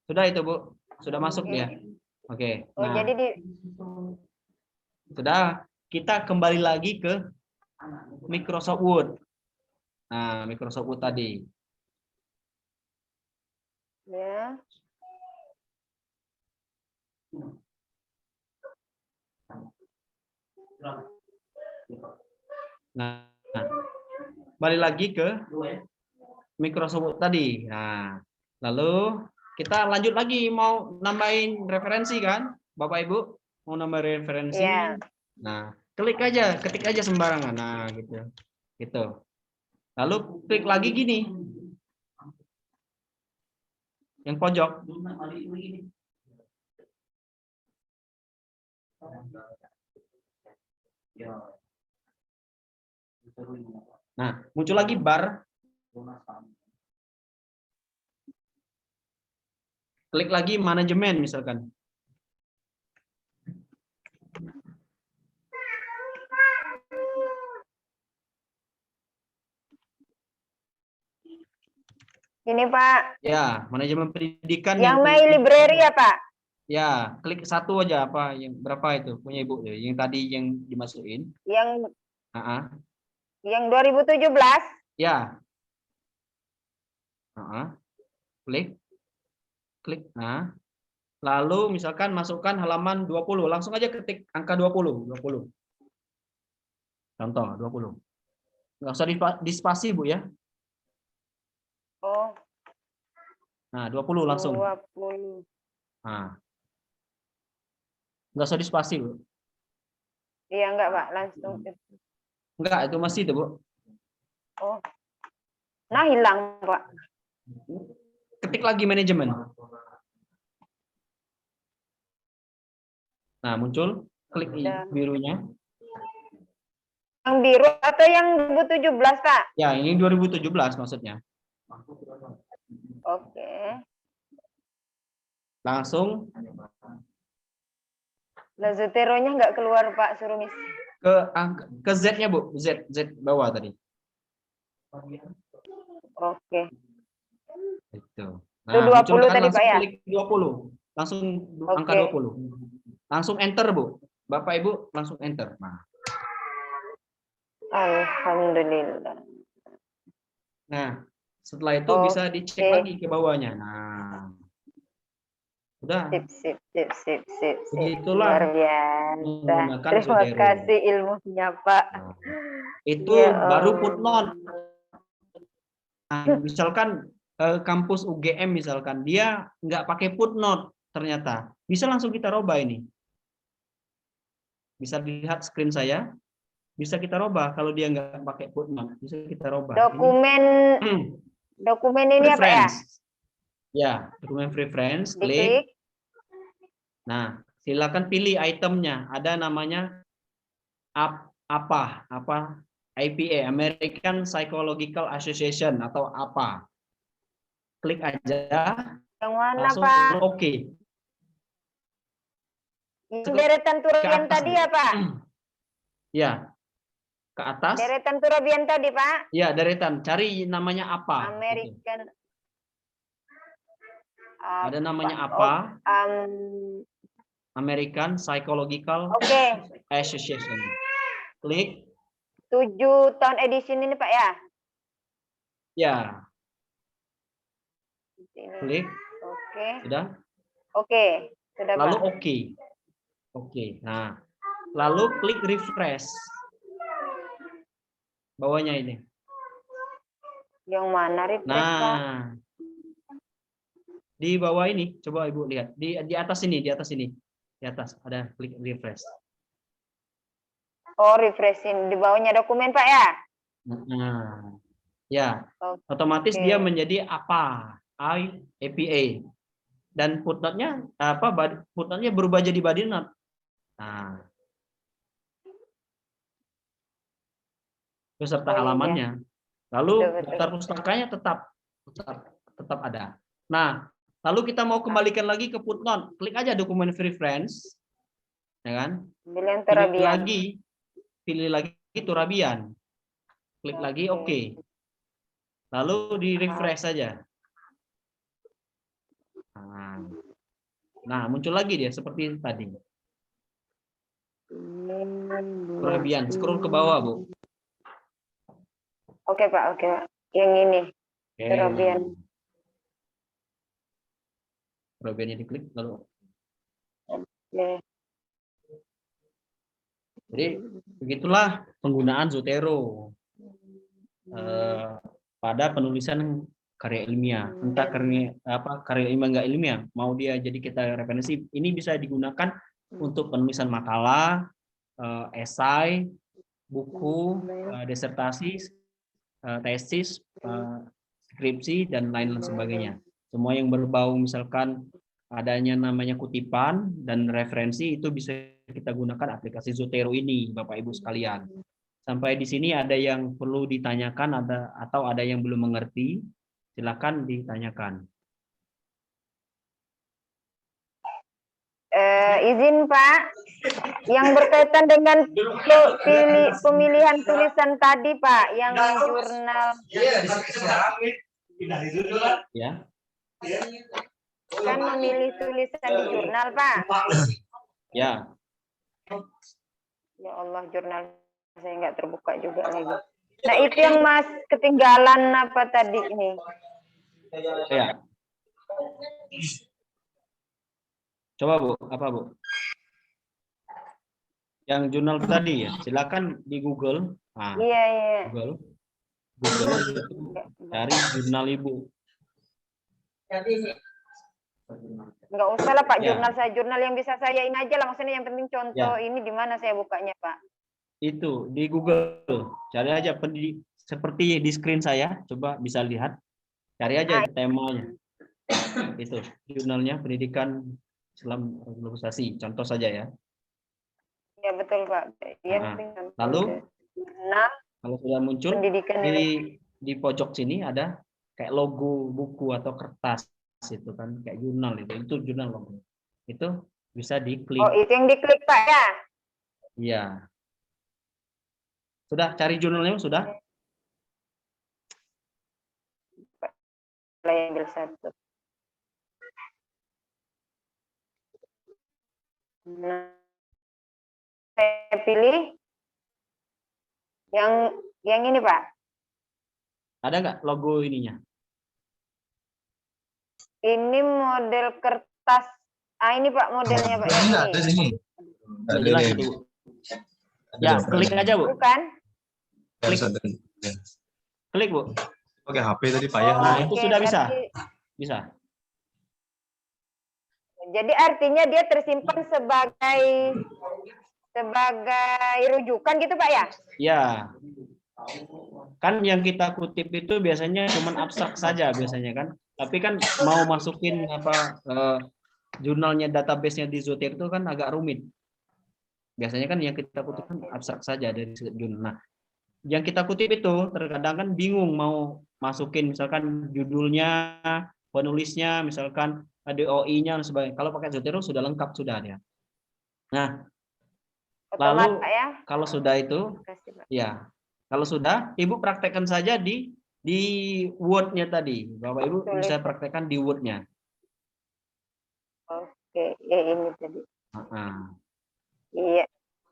[SPEAKER 3] Sudah itu, Bu. Sudah masuk dia. Oke.
[SPEAKER 6] Oh,
[SPEAKER 3] Nah,
[SPEAKER 6] jadi
[SPEAKER 3] sudah. Kita kembali lagi ke Microsoft Word. Nah, Microsoft Word tadi.
[SPEAKER 6] ya.
[SPEAKER 3] Nah, kembali lagi ke Microsoft Word tadi. Nah, lalu kita lanjut lagi mau nambahin referensi kan, Bapak Ibu? Mau nambah referensi?
[SPEAKER 6] Ya.
[SPEAKER 3] Nah, klik aja, ketik aja sembarangan. Nah, gitu. Gitu. Lalu klik lagi gini. Yang pojok. Nah, muncul lagi bar. Klik lagi manajemen misalkan.
[SPEAKER 6] Ini Pak.
[SPEAKER 3] Ya, manajemen pendidikan.
[SPEAKER 6] Yang My Library ya Pak?
[SPEAKER 3] Ya, klik satu aja apa yang berapa itu punya Ibu ya, yang tadi yang dimasukin.
[SPEAKER 6] Yang
[SPEAKER 3] Yang
[SPEAKER 6] 2017?
[SPEAKER 3] Ya. Klik. klik. Nah, lalu misalkan masukkan halaman 20, langsung aja ketik angka 20. Contoh 20. Nggak usah dispasi, Bu ya.
[SPEAKER 6] Oh,
[SPEAKER 3] Nah, 20 langsung.
[SPEAKER 6] 20.
[SPEAKER 3] Nah, nggak usah dispasi, Bu.
[SPEAKER 6] Iya enggak, Pak, langsung.
[SPEAKER 3] Enggak, itu masih itu, Bu.
[SPEAKER 6] Oh. Nah, hilang, Pak.
[SPEAKER 3] Ketik lagi manajemen. Nah, muncul, klik
[SPEAKER 6] Udah.
[SPEAKER 3] birunya.
[SPEAKER 6] Yang biru atau yang 2017, Pak?
[SPEAKER 3] Ya, ini 2017 maksudnya.
[SPEAKER 6] Oke.
[SPEAKER 3] Langsung
[SPEAKER 6] Lah Zotero-nya nggak keluar, Pak, suruh ngisi.
[SPEAKER 3] ke Z-nya, Bu. Z bawah tadi.
[SPEAKER 6] Oke.
[SPEAKER 3] Itu.
[SPEAKER 6] Itu
[SPEAKER 3] Nah,
[SPEAKER 6] 20
[SPEAKER 3] munculkan
[SPEAKER 6] tadi,
[SPEAKER 3] langsung
[SPEAKER 6] Pak, ya?
[SPEAKER 3] klik 20. Langsung angka
[SPEAKER 6] Oke.
[SPEAKER 3] 20. Langsung enter, Bu. Bapak Ibu langsung enter. Nah.
[SPEAKER 6] Alhamdulillah.
[SPEAKER 3] Nah, setelah itu bisa dicek
[SPEAKER 6] Oke.
[SPEAKER 3] lagi ke bawahnya. Nah. Udah.
[SPEAKER 6] Sip.
[SPEAKER 3] Begitulah
[SPEAKER 6] Luar biasa.
[SPEAKER 3] menggunakan
[SPEAKER 6] Terima
[SPEAKER 3] Zotero.
[SPEAKER 6] kasih ilmunya, Pak.
[SPEAKER 3] Nah, itu
[SPEAKER 6] Ya
[SPEAKER 3] baru
[SPEAKER 6] Allah.
[SPEAKER 3] footnote. Nah, misalkan kampus UGM misalkan dia nggak pakai footnote ternyata bisa langsung kita robah ini. Bisa dilihat screen saya, bisa kita robah kalau dia nggak pakai footnote, bisa kita robah.
[SPEAKER 6] Dokumen ini apa ya?
[SPEAKER 3] Ya, dokumen preference, klik.
[SPEAKER 6] Diklik.
[SPEAKER 3] Nah, silakan pilih itemnya. Ada namanya apa? IPA, American Psychological Association atau apa. Klik aja.
[SPEAKER 6] Yang mana,
[SPEAKER 3] Langsung
[SPEAKER 6] Pak?
[SPEAKER 3] oke.
[SPEAKER 6] Yang deretan Turabian
[SPEAKER 3] atas,
[SPEAKER 6] tadi
[SPEAKER 3] Bu.
[SPEAKER 6] ya, Pak?
[SPEAKER 3] Ya. Ke atas.
[SPEAKER 6] Deretan Turabian tadi, Pak?
[SPEAKER 3] Ya, deretan. Cari namanya apa.
[SPEAKER 6] American.
[SPEAKER 3] Gitu. Ada namanya apa? American Psychological Association. Klik.
[SPEAKER 6] 7 tahun edition ini, Pak, ya?
[SPEAKER 3] Ya.
[SPEAKER 6] Ini.
[SPEAKER 3] Klik.
[SPEAKER 6] Oke.
[SPEAKER 3] Sudah?
[SPEAKER 6] Oke. Sudah,
[SPEAKER 3] lalu
[SPEAKER 6] Pak.
[SPEAKER 3] Oke. Nah, lalu klik refresh. Bawahnya ini.
[SPEAKER 6] Yang mana refresh, Pak?
[SPEAKER 3] Nah. Di bawah ini, coba Ibu lihat. Di atas ini. Di atas ada klik refresh.
[SPEAKER 6] Oh, refreshing. Di bawahnya dokumen, Pak, ya?
[SPEAKER 3] Nah. Ya.
[SPEAKER 6] Oke.
[SPEAKER 3] Otomatis dia menjadi apa? APA. Dan footnote-nya footnote-nya berubah jadi body note. Nah. Beserta halamannya. Lalu daftar pustakanya tetap ada. Nah, lalu kita mau kembalikan lagi ke footnote. Klik aja dokumen preference. Ya kan? Pilih lagi Turabian. Klik lagi oke. Lalu di refresh saja. Nah, muncul lagi dia seperti tadi. Turabian, scroll ke bawah, Bu.
[SPEAKER 6] Oke, Pak, oke, Pak. Yang ini. Turabian.
[SPEAKER 3] Turabiannya diklik lalu.
[SPEAKER 6] Oke.
[SPEAKER 3] Jadi begitulah penggunaan Zotero pada penulisan karya ilmiah. Entah karya ilmiah nggak ilmiah, mau dia jadi kita referensi, ini bisa digunakan untuk penulisan makalah, esai, buku, disertasi, tesis, skripsi dan lain sebagainya. Semua yang berbau misalkan adanya namanya kutipan dan referensi itu bisa kita gunakan aplikasi Zotero ini, Bapak Ibu sekalian. Sampai di sini ada yang perlu ditanyakan atau ada yang belum mengerti, silakan ditanyakan.
[SPEAKER 6] Izin, Pak, yang berkaitan dengan pemilihan tulisan tadi, Pak, yang jurnal.
[SPEAKER 3] Ya.
[SPEAKER 6] Kan memilih tulisan di jurnal, Pak.
[SPEAKER 3] Ya.
[SPEAKER 6] Ya Allah, jurnal saya nggak terbuka juga lagi. Nah, itu yang Mas ketinggalan apa tadi ini?
[SPEAKER 3] Ya. Coba Bu, apa Bu? Yang jurnal tadi ya, silakan di Google. Nah,
[SPEAKER 6] Iya, iya.
[SPEAKER 3] Google cari jurnal Ibu.
[SPEAKER 6] Nggak usah lah Pak,
[SPEAKER 3] Ya.
[SPEAKER 6] jurnal yang bisa saya ini aja lah. Maksudnya yang penting contoh
[SPEAKER 3] Ya.
[SPEAKER 6] ini di mana saya bukanya Pak.
[SPEAKER 3] Itu di Google, cari aja seperti di screen saya, coba bisa lihat, cari aja temanya. Itu jurnalnya pendidikan Islam globalisasi, contoh saja ya.
[SPEAKER 6] Ya betul Pak. Ya,
[SPEAKER 3] Nah,
[SPEAKER 6] penting contoh.
[SPEAKER 3] lalu
[SPEAKER 6] Nah,
[SPEAKER 3] kalau sudah muncul
[SPEAKER 6] pendidikan
[SPEAKER 3] di pojok sini ada kayak logo buku atau kertas itu kan, kayak jurnal itu jurnal logo. Itu bisa diklik.
[SPEAKER 6] Oh, itu yang diklik Pak ya?
[SPEAKER 3] Iya. Sudah cari jurnalnya sudah?
[SPEAKER 6] Saya ambil satu. Nah, saya pilih yang ini Pak.
[SPEAKER 3] Ada nggak logo ininya?
[SPEAKER 6] Ini model kertas. Ah ini Pak modelnya Pak. Yang
[SPEAKER 8] Ada
[SPEAKER 6] ini.
[SPEAKER 8] sini.
[SPEAKER 3] Nggak jelas itu. Ya, klik aja Bu.
[SPEAKER 6] Bukan?
[SPEAKER 3] Klik. Klik Bu.
[SPEAKER 8] Pakai HP tadi payah.
[SPEAKER 3] Nah, itu
[SPEAKER 6] Oke,
[SPEAKER 3] sudah bisa. Bisa.
[SPEAKER 6] Jadi artinya dia tersimpan sebagai rujukan gitu Pak ya?
[SPEAKER 3] Ya. Kan yang kita kutip itu biasanya cuma abstrak saja biasanya kan. Tapi kan mau masukin jurnalnya, database-nya di Zotero itu kan agak rumit. Biasanya kan yang kita kutip kan abstrak saja dari jurnal. Nah, yang kita kutip itu terkadang kan bingung mau masukin misalkan judulnya, penulisnya, misalkan DOI-nya dan sebagainya. Kalau pakai Zotero sudah lengkap sudah ya. Nah, lalu
[SPEAKER 6] Otomatis ya.
[SPEAKER 3] kalau sudah itu,
[SPEAKER 6] Kasih, Pak.
[SPEAKER 3] ya, kalau sudah, Ibu praktekkan saja di Word-nya tadi. Bapak Ibu bisa praktekkan di Word-nya.
[SPEAKER 6] Oke, ini tadi. Iya.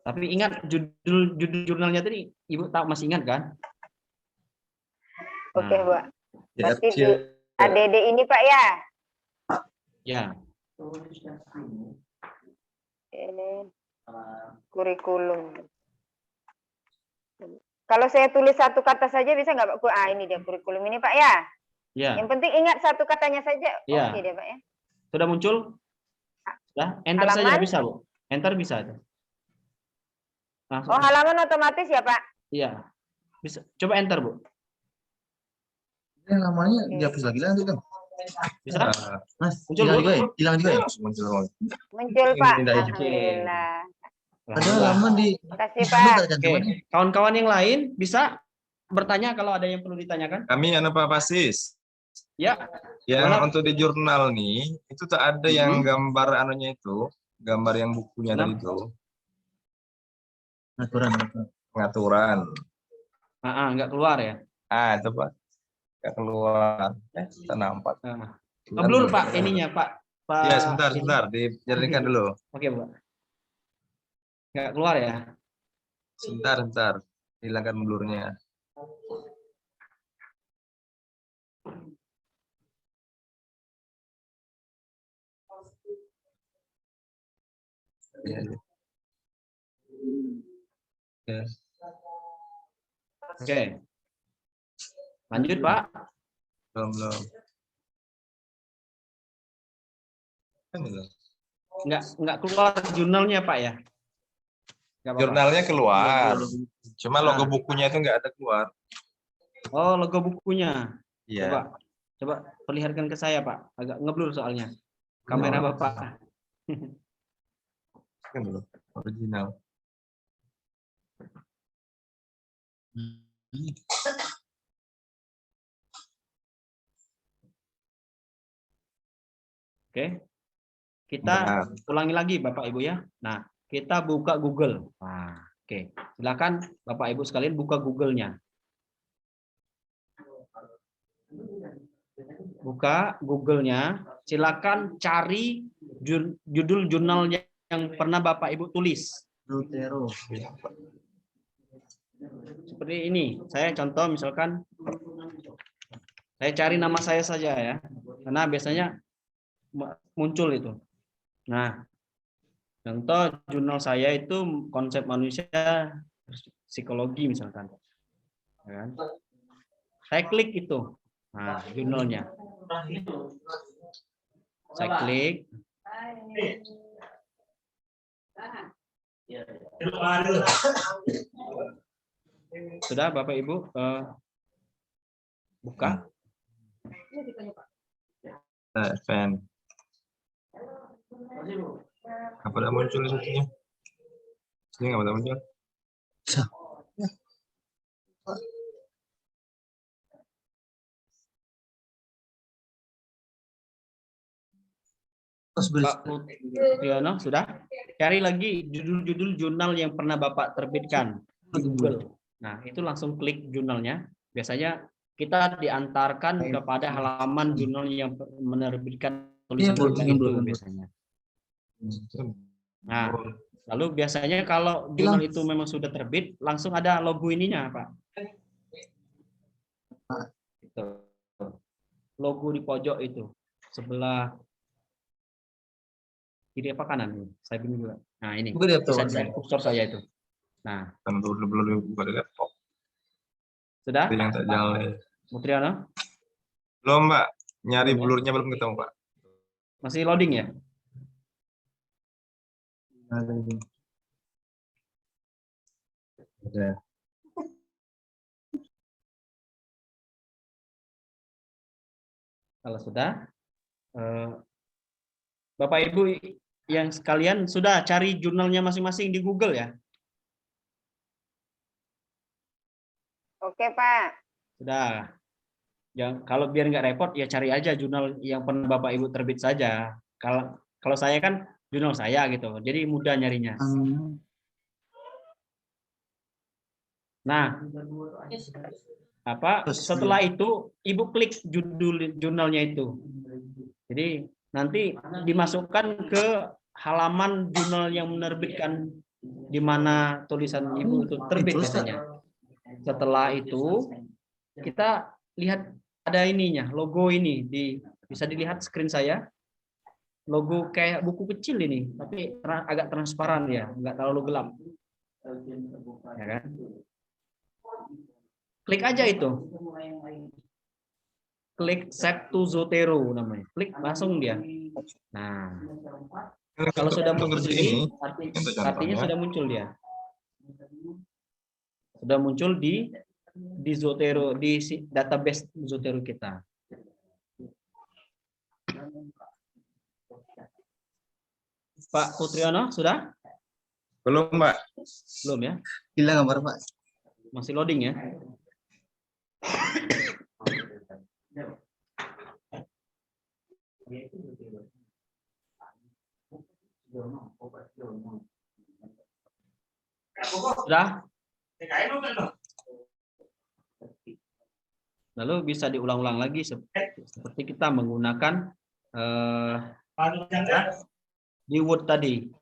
[SPEAKER 3] Tapi ingat judul jurnalnya tadi, Ibu tahu masih ingat kan?
[SPEAKER 6] Oke,
[SPEAKER 3] Nah,
[SPEAKER 6] Pak.
[SPEAKER 8] Ya,
[SPEAKER 6] Berarti di ADD ini Pak ya?
[SPEAKER 3] ya.
[SPEAKER 6] Ini kurikulum. Kalau saya tulis satu kata saja bisa nggak Pak? Ah ini dia kurikulum ini Pak ya.
[SPEAKER 3] Ya.
[SPEAKER 6] Yang penting ingat satu katanya saja.
[SPEAKER 3] Ya.
[SPEAKER 6] Oke deh Pak ya.
[SPEAKER 3] Sudah muncul? Sudah? Enter saja
[SPEAKER 6] Halaman?
[SPEAKER 3] bisa, Bu. Enter bisa. Langsung.
[SPEAKER 6] Oh halaman otomatis ya Pak?
[SPEAKER 3] Iya. Bisa. Coba enter, Bu.
[SPEAKER 8] Ini namanya dihapus lagi nanti kan.
[SPEAKER 3] Bisa?
[SPEAKER 8] Mas,
[SPEAKER 3] Muncul,
[SPEAKER 8] hilang
[SPEAKER 3] Bu?
[SPEAKER 8] juga ya? Hilang juga ya? Muncul.
[SPEAKER 6] Muncul
[SPEAKER 8] Ini
[SPEAKER 6] Pak.
[SPEAKER 8] pindah aja.
[SPEAKER 6] Alhamdulillah.
[SPEAKER 8] Ada halaman di
[SPEAKER 6] Terima kasih Pak.
[SPEAKER 3] Oke, kawan-kawan yang lain bisa bertanya kalau ada yang perlu ditanyakan.
[SPEAKER 8] Kami Pak Pasis.
[SPEAKER 3] Ya.
[SPEAKER 8] Yang
[SPEAKER 3] Mana?
[SPEAKER 8] untuk di jurnal nih, itu tak ada yang gambar anunya itu, gambar yang bukunya tadi itu. Pengaturan.
[SPEAKER 3] Nggak keluar ya.
[SPEAKER 8] Itu Pak. Nggak keluar. Tak nampak.
[SPEAKER 3] Ngeblur Pak ininya Pak.
[SPEAKER 8] Ya sebentar, dijernikan dulu.
[SPEAKER 3] Oke Pak. Nggak keluar ya.
[SPEAKER 8] Sebentar. Hilangkan blurnya. Ya.
[SPEAKER 3] Oke. Lanjut Pak.
[SPEAKER 8] Belum.
[SPEAKER 3] Nggak keluar jurnalnya Pak ya. Nggak apa-apa.
[SPEAKER 8] Jurnalnya keluar. Cuma logo bukunya itu nggak ada keluar.
[SPEAKER 3] Oh, logo bukunya.
[SPEAKER 8] Iya.
[SPEAKER 3] Coba perlihatkan ke saya Pak. Agak ngeblur soalnya. Kamera Bapak.
[SPEAKER 8] Kan belum original.
[SPEAKER 3] Oke. Kita ulangi lagi Bapak Ibu ya. Nah, kita buka Google. Nah, oke. Silakan Bapak Ibu sekalian buka Google-nya. Buka Google-nya, silakan cari judul jurnal yang pernah Bapak Ibu tulis.
[SPEAKER 8] Zotero.
[SPEAKER 3] Seperti ini. Saya contoh misalkan saya cari nama saya saja ya. Karena biasanya muncul itu. Nah, contoh jurnal saya itu konsep manusia psikologi misalkan. Ya kan? Saya klik itu. Nah, jurnalnya. Saya klik. Sudah Bapak Ibu buka.
[SPEAKER 8] Fan. Apa udah muncul itunya? Sini nggak udah muncul?
[SPEAKER 3] Pak Putiono sudah? Cari lagi judul-judul jurnal yang pernah Bapak terbitkan di Google. Nah, itu langsung klik jurnalnya. Biasanya kita diantarkan kepada halaman jurnal yang menerbitkan tulisan itu biasanya. Nah, lalu biasanya kalau jurnal itu memang sudah terbit, langsung ada logo ininya, Pak. Itu. Logo di pojok itu, sebelah kiri apa kanan? Saya bingung juga. Nah, ini bisa dilihat kursor saya itu. Nah,
[SPEAKER 8] belum buka di laptop.
[SPEAKER 3] sudah?
[SPEAKER 8] Itu yang tak jalan.
[SPEAKER 3] Mutriana?
[SPEAKER 8] Belum, Mbak. Nyari blurnya belum ketemu, Pak.
[SPEAKER 3] Masih loading ya?
[SPEAKER 8] Ada.
[SPEAKER 3] Kalau sudah, Bapak Ibu yang sekalian sudah cari jurnalnya masing-masing di Google ya?
[SPEAKER 6] Oke, Pak.
[SPEAKER 3] Sudah. Kalau biar nggak repot ya cari aja jurnal yang pernah Bapak Ibu terbit saja. Kalau saya kan jurnal saya gitu, jadi mudah nyarinya. Nah, setelah itu Ibu klik judul jurnalnya itu. Jadi nanti dimasukkan ke halaman jurnal yang menerbitkan di mana tulisan Ibu itu terbit biasanya. Setelah itu kita lihat ada ininya, logo ini bisa dilihat screen saya. Logo kayak buku kecil ini, tapi agak transparan ya, nggak terlalu gelap. Ya kan? Klik aja itu. Klik Save to Zotero namanya. Klik langsung dia. Nah, kalau sudah muncul ini, artinya sudah muncul dia. Sudah muncul di Zotero, di database Zotero kita. Pak Putriono sudah?
[SPEAKER 8] Belum, Mbak.
[SPEAKER 3] Belum ya?
[SPEAKER 1] Hilang gambar, Pak.
[SPEAKER 3] Masih loading ya? Sudah? Lalu bisa diulang-ulang lagi seperti kita menggunakan di Word tadi.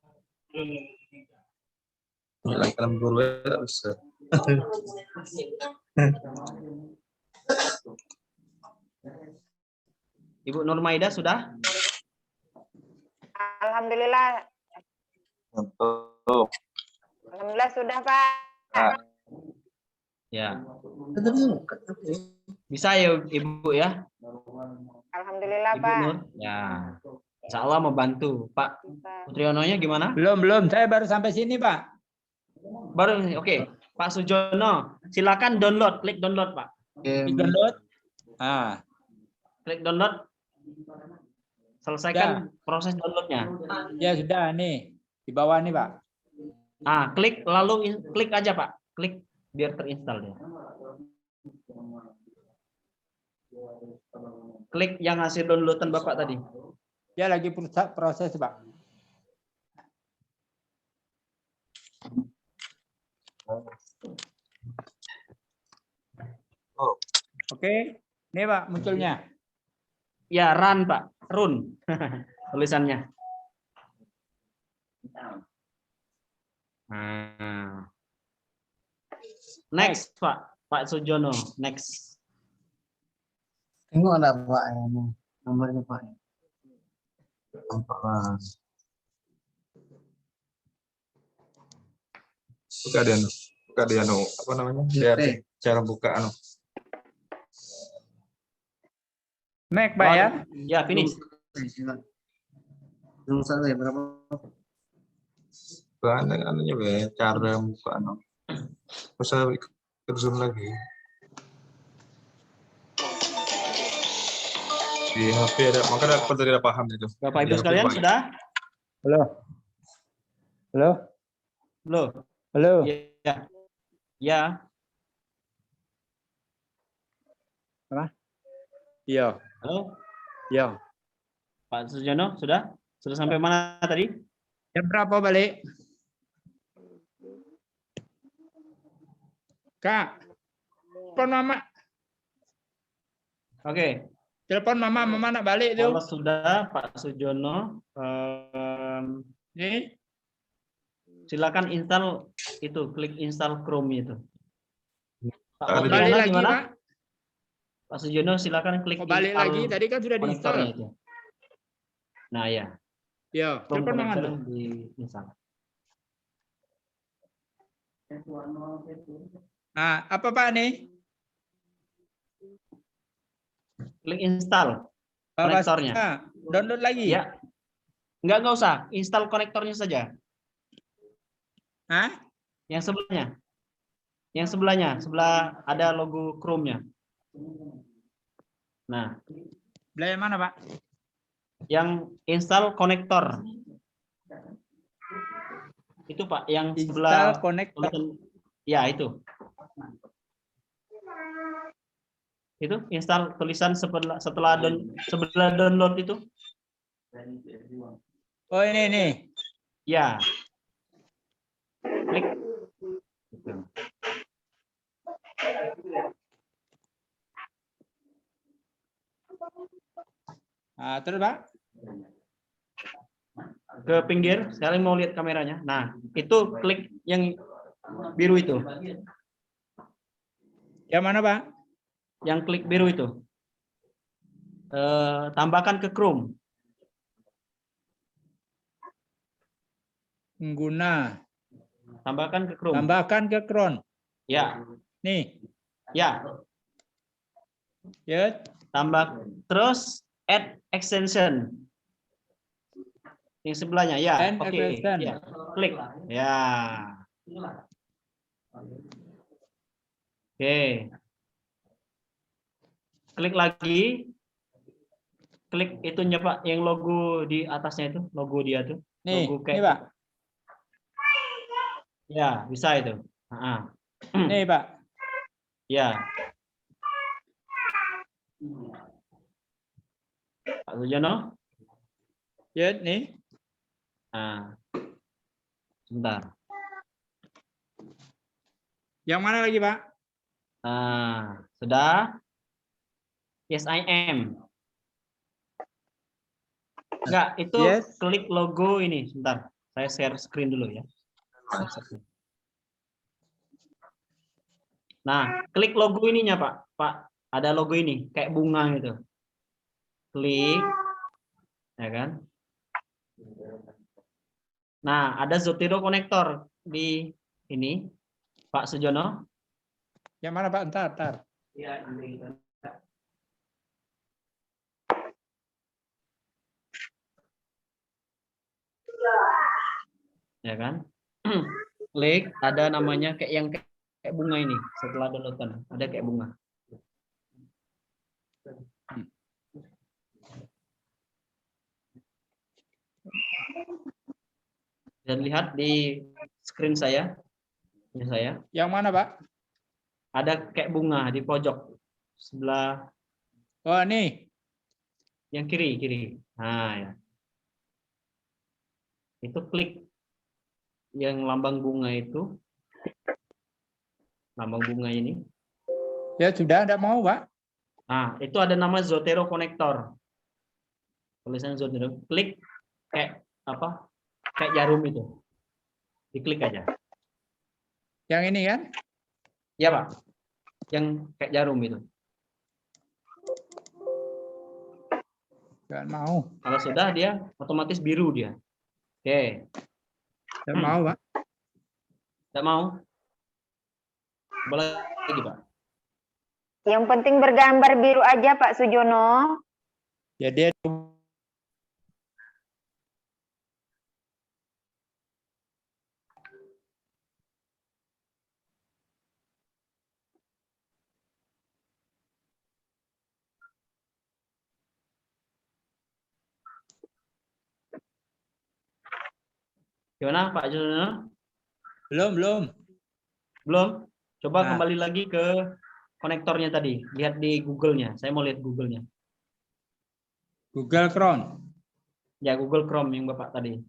[SPEAKER 8] Dalam guru bisa.
[SPEAKER 3] Ibu Nurmaida sudah?
[SPEAKER 6] Alhamdulillah. Alhamdulillah sudah, Pak.
[SPEAKER 3] Ya. Bisa ya Ibu ya?
[SPEAKER 6] Alhamdulillah,
[SPEAKER 3] Ibu
[SPEAKER 6] Pak.
[SPEAKER 3] Nur? Ya. Insya Allah membantu. Pak Putriono-nya gimana?
[SPEAKER 9] Belum. Saya baru sampai sini, Pak.
[SPEAKER 3] Baru, oke. Pak Sujono, silakan download. Klik download, Pak.
[SPEAKER 9] Download.
[SPEAKER 3] Klik download. Selesaikan proses downloadnya.
[SPEAKER 9] Ya sudah, nih. Di bawah nih, Pak.
[SPEAKER 3] Klik, lalu klik aja, Pak. Klik biar terinstall dia. Klik yang hasil downloadan Bapak tadi.
[SPEAKER 9] Ya lagi proses, Pak. Oke, ini Pak munculnya.
[SPEAKER 3] Ya, run Pak, run tulisannya. Next Pak Sujono, next.
[SPEAKER 1] Tengok ada Pak nomornya Pak.
[SPEAKER 8] Nampak lah. buka dia apa namanya? Biar cara buka
[SPEAKER 9] Next, Pak ya.
[SPEAKER 3] Ya, finish.
[SPEAKER 8] Banyak anunya be, cara buka Terus saya ke zoom lagi. Di HP ada, makanya aku tidak paham itu.
[SPEAKER 3] Bapak Ibu
[SPEAKER 8] Di HP
[SPEAKER 3] sekalian
[SPEAKER 8] banyak.
[SPEAKER 3] sudah?
[SPEAKER 9] Halo. Halo.
[SPEAKER 3] Belum?
[SPEAKER 9] Halo.
[SPEAKER 3] Ya. Ya.
[SPEAKER 9] Iya.
[SPEAKER 3] Halo,
[SPEAKER 9] Iya.
[SPEAKER 3] Pak Sujono, sudah? Sudah sampai mana tadi?
[SPEAKER 9] Jam berapa balik? Kak, telepon mama.
[SPEAKER 3] Oke.
[SPEAKER 9] Telepon mama, mama nak balik tuh.
[SPEAKER 3] Kalau sudah Pak Sujono,
[SPEAKER 9] Nih.
[SPEAKER 3] silakan install itu, klik install Chrome itu. Pak
[SPEAKER 8] Ada
[SPEAKER 3] Fabiana
[SPEAKER 9] Balik lagi,
[SPEAKER 3] gimana?
[SPEAKER 9] Pak.
[SPEAKER 3] Pak Sujono silakan klik
[SPEAKER 9] Kok balik
[SPEAKER 3] install
[SPEAKER 9] lagi? Tadi kan sudah
[SPEAKER 3] konektornya
[SPEAKER 9] diinstal.
[SPEAKER 3] itu. Nah ya,
[SPEAKER 9] Iya,
[SPEAKER 3] Chrome
[SPEAKER 9] telepon mama
[SPEAKER 3] konektor
[SPEAKER 9] tuh.
[SPEAKER 3] diinstal.
[SPEAKER 9] Nah, apa Pak nih?
[SPEAKER 3] Klik install
[SPEAKER 9] Apa
[SPEAKER 3] konektornya.
[SPEAKER 9] Pak? Download lagi?
[SPEAKER 3] Ya. Enggak usah, install konektornya saja.
[SPEAKER 9] Hah?
[SPEAKER 3] Yang sebelahnya. Yang sebelahnya, sebelah ada logo Chrome-nya. Nah,
[SPEAKER 9] Belah yang mana, Pak?
[SPEAKER 3] yang install konektor. Itu Pak, yang sebelah
[SPEAKER 9] Install konektor.
[SPEAKER 3] ya itu. Itu install tulisan setelah download itu.
[SPEAKER 9] Oh, ini.
[SPEAKER 3] Ya. Klik. Gitu.
[SPEAKER 9] Nah, terus Pak?
[SPEAKER 3] Ke pinggir, sekali mau lihat kameranya. Nah, itu klik yang biru itu.
[SPEAKER 9] Yang mana, Pak?
[SPEAKER 3] Yang klik biru itu. Tambahkan ke Chrome.
[SPEAKER 9] Pengguna.
[SPEAKER 3] Tambahkan ke Chrome.
[SPEAKER 9] Tambahkan ke Chrome.
[SPEAKER 3] Ya.
[SPEAKER 9] Nih.
[SPEAKER 3] Ya.
[SPEAKER 9] Ya.
[SPEAKER 3] Tambah. Terus add extension. Yang sebelahnya. Ya.
[SPEAKER 9] Add
[SPEAKER 3] Oke.
[SPEAKER 9] extension.
[SPEAKER 3] Ya. Klik. Ya. Oke. Klik lagi. Klik itunya Pak, yang logo di atasnya itu, logo dia tuh.
[SPEAKER 9] Nih,
[SPEAKER 3] Logo
[SPEAKER 9] nih Pak.
[SPEAKER 3] Ya, bisa itu.
[SPEAKER 9] Nih Pak.
[SPEAKER 3] Ya. Pak Sujono.
[SPEAKER 9] Ya, nih.
[SPEAKER 3] Nah. Sebentar.
[SPEAKER 9] Yang mana lagi, Pak?
[SPEAKER 3] Nah, sudah. Yes, I am. Enggak, itu
[SPEAKER 9] Yes.
[SPEAKER 3] klik logo ini. Sebentar, saya share screen dulu ya. Nah, klik logo ininya Pak. Pak, ada logo ini, kayak bunga gitu. Klik, ya kan? Nah, ada Zotero konektor di ini, Pak Sujono.
[SPEAKER 9] Yang mana, Pak? Ntar.
[SPEAKER 3] Ya, ya kan? Klik, ada namanya kayak bunga ini. Setelah downloadan, ada kayak bunga. Dan lihat di screen saya. Ini saya.
[SPEAKER 9] Yang mana, Pak?
[SPEAKER 3] Ada kayak bunga di pojok sebelah.
[SPEAKER 9] Oh, nih.
[SPEAKER 3] Yang kiri. Nah, ya. Itu klik yang lambang bunga itu. Lambang bunga ini.
[SPEAKER 9] Ya, sudah. Tidak mau, Pak.
[SPEAKER 3] Nah, itu ada nama Zotero konektor. Tulisan Zotero. Klik kayak apa? Kayak jarum itu. Diklik aja.
[SPEAKER 9] Yang ini kan?
[SPEAKER 3] Ya, Pak. Yang kayak jarum itu.
[SPEAKER 9] Tidak mau.
[SPEAKER 3] Kalau sudah dia otomatis biru dia. Oke.
[SPEAKER 9] Tidak mau, Pak.
[SPEAKER 3] Tidak mau? Boleh lagi, Pak.
[SPEAKER 6] Yang penting bergambar biru aja Pak Sujono.
[SPEAKER 9] Jadi
[SPEAKER 3] Gimana Pak Jono?
[SPEAKER 9] belum.
[SPEAKER 3] Belum? Coba
[SPEAKER 9] Nah.
[SPEAKER 3] kembali lagi ke konektornya tadi. Lihat di Google-nya. Saya mau lihat Google-nya.
[SPEAKER 9] Google Chrome.
[SPEAKER 3] Ya, Google Chrome yang Bapak tadi.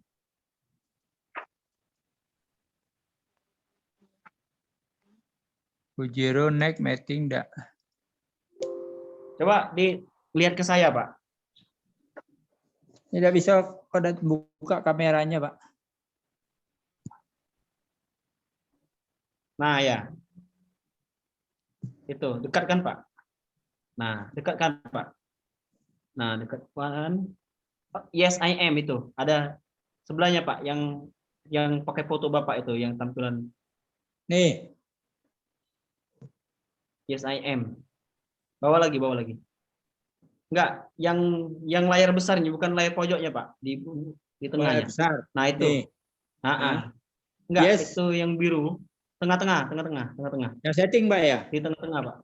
[SPEAKER 9] Pujero next meeting enggak.
[SPEAKER 3] Coba dilihat ke saya, Pak.
[SPEAKER 9] Tidak bisa pada buka kameranya, Pak.
[SPEAKER 3] Nah, ya. Itu, dekat kan, Pak? Nah, dekat kan, Pak? Nah, dekat kan. Yes, I am itu. Ada sebelahnya, Pak, yang pakai foto Bapak itu, yang tampilan
[SPEAKER 9] Nih,
[SPEAKER 3] yes, I am. Bawa lagi. Enggak, yang layar besarnya, bukan layar pojoknya, Pak. Di tengahnya.
[SPEAKER 9] besar.
[SPEAKER 3] Nah, itu.
[SPEAKER 9] Nih.
[SPEAKER 3] Enggak,
[SPEAKER 9] Yes.
[SPEAKER 3] itu yang biru. Tengah-tengah.
[SPEAKER 9] Yang setting, Pak ya?
[SPEAKER 3] Di tengah-tengah, Pak.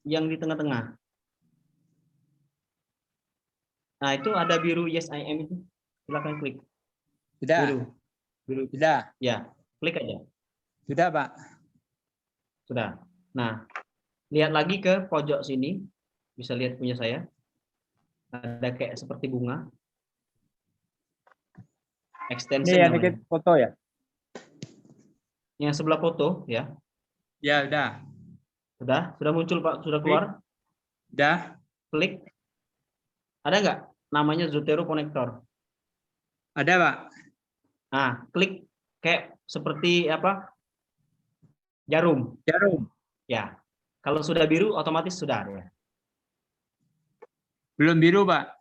[SPEAKER 3] Yang di tengah-tengah. Nah, itu ada biru yes I am itu. Silakan klik.
[SPEAKER 9] Sudah.
[SPEAKER 3] Biru.
[SPEAKER 9] Sudah.
[SPEAKER 3] Ya, klik aja.
[SPEAKER 9] Sudah, Pak.
[SPEAKER 3] Sudah. Nah, lihat lagi ke pojok sini. Bisa lihat punya saya. Ada kayak seperti bunga. Extension
[SPEAKER 9] Ini yang
[SPEAKER 3] namanya.
[SPEAKER 9] dikit foto ya?
[SPEAKER 3] Yang sebelah foto ya.
[SPEAKER 9] Ya, udah.
[SPEAKER 3] Sudah muncul Pak, sudah keluar.
[SPEAKER 9] Udah.
[SPEAKER 3] Klik. Ada nggak namanya Zotero Connector?
[SPEAKER 9] Ada, Pak.
[SPEAKER 3] Nah, klik kayak seperti apa? Jarum. Ya. Kalau sudah biru otomatis sudah ya.
[SPEAKER 9] Belum biru, Pak.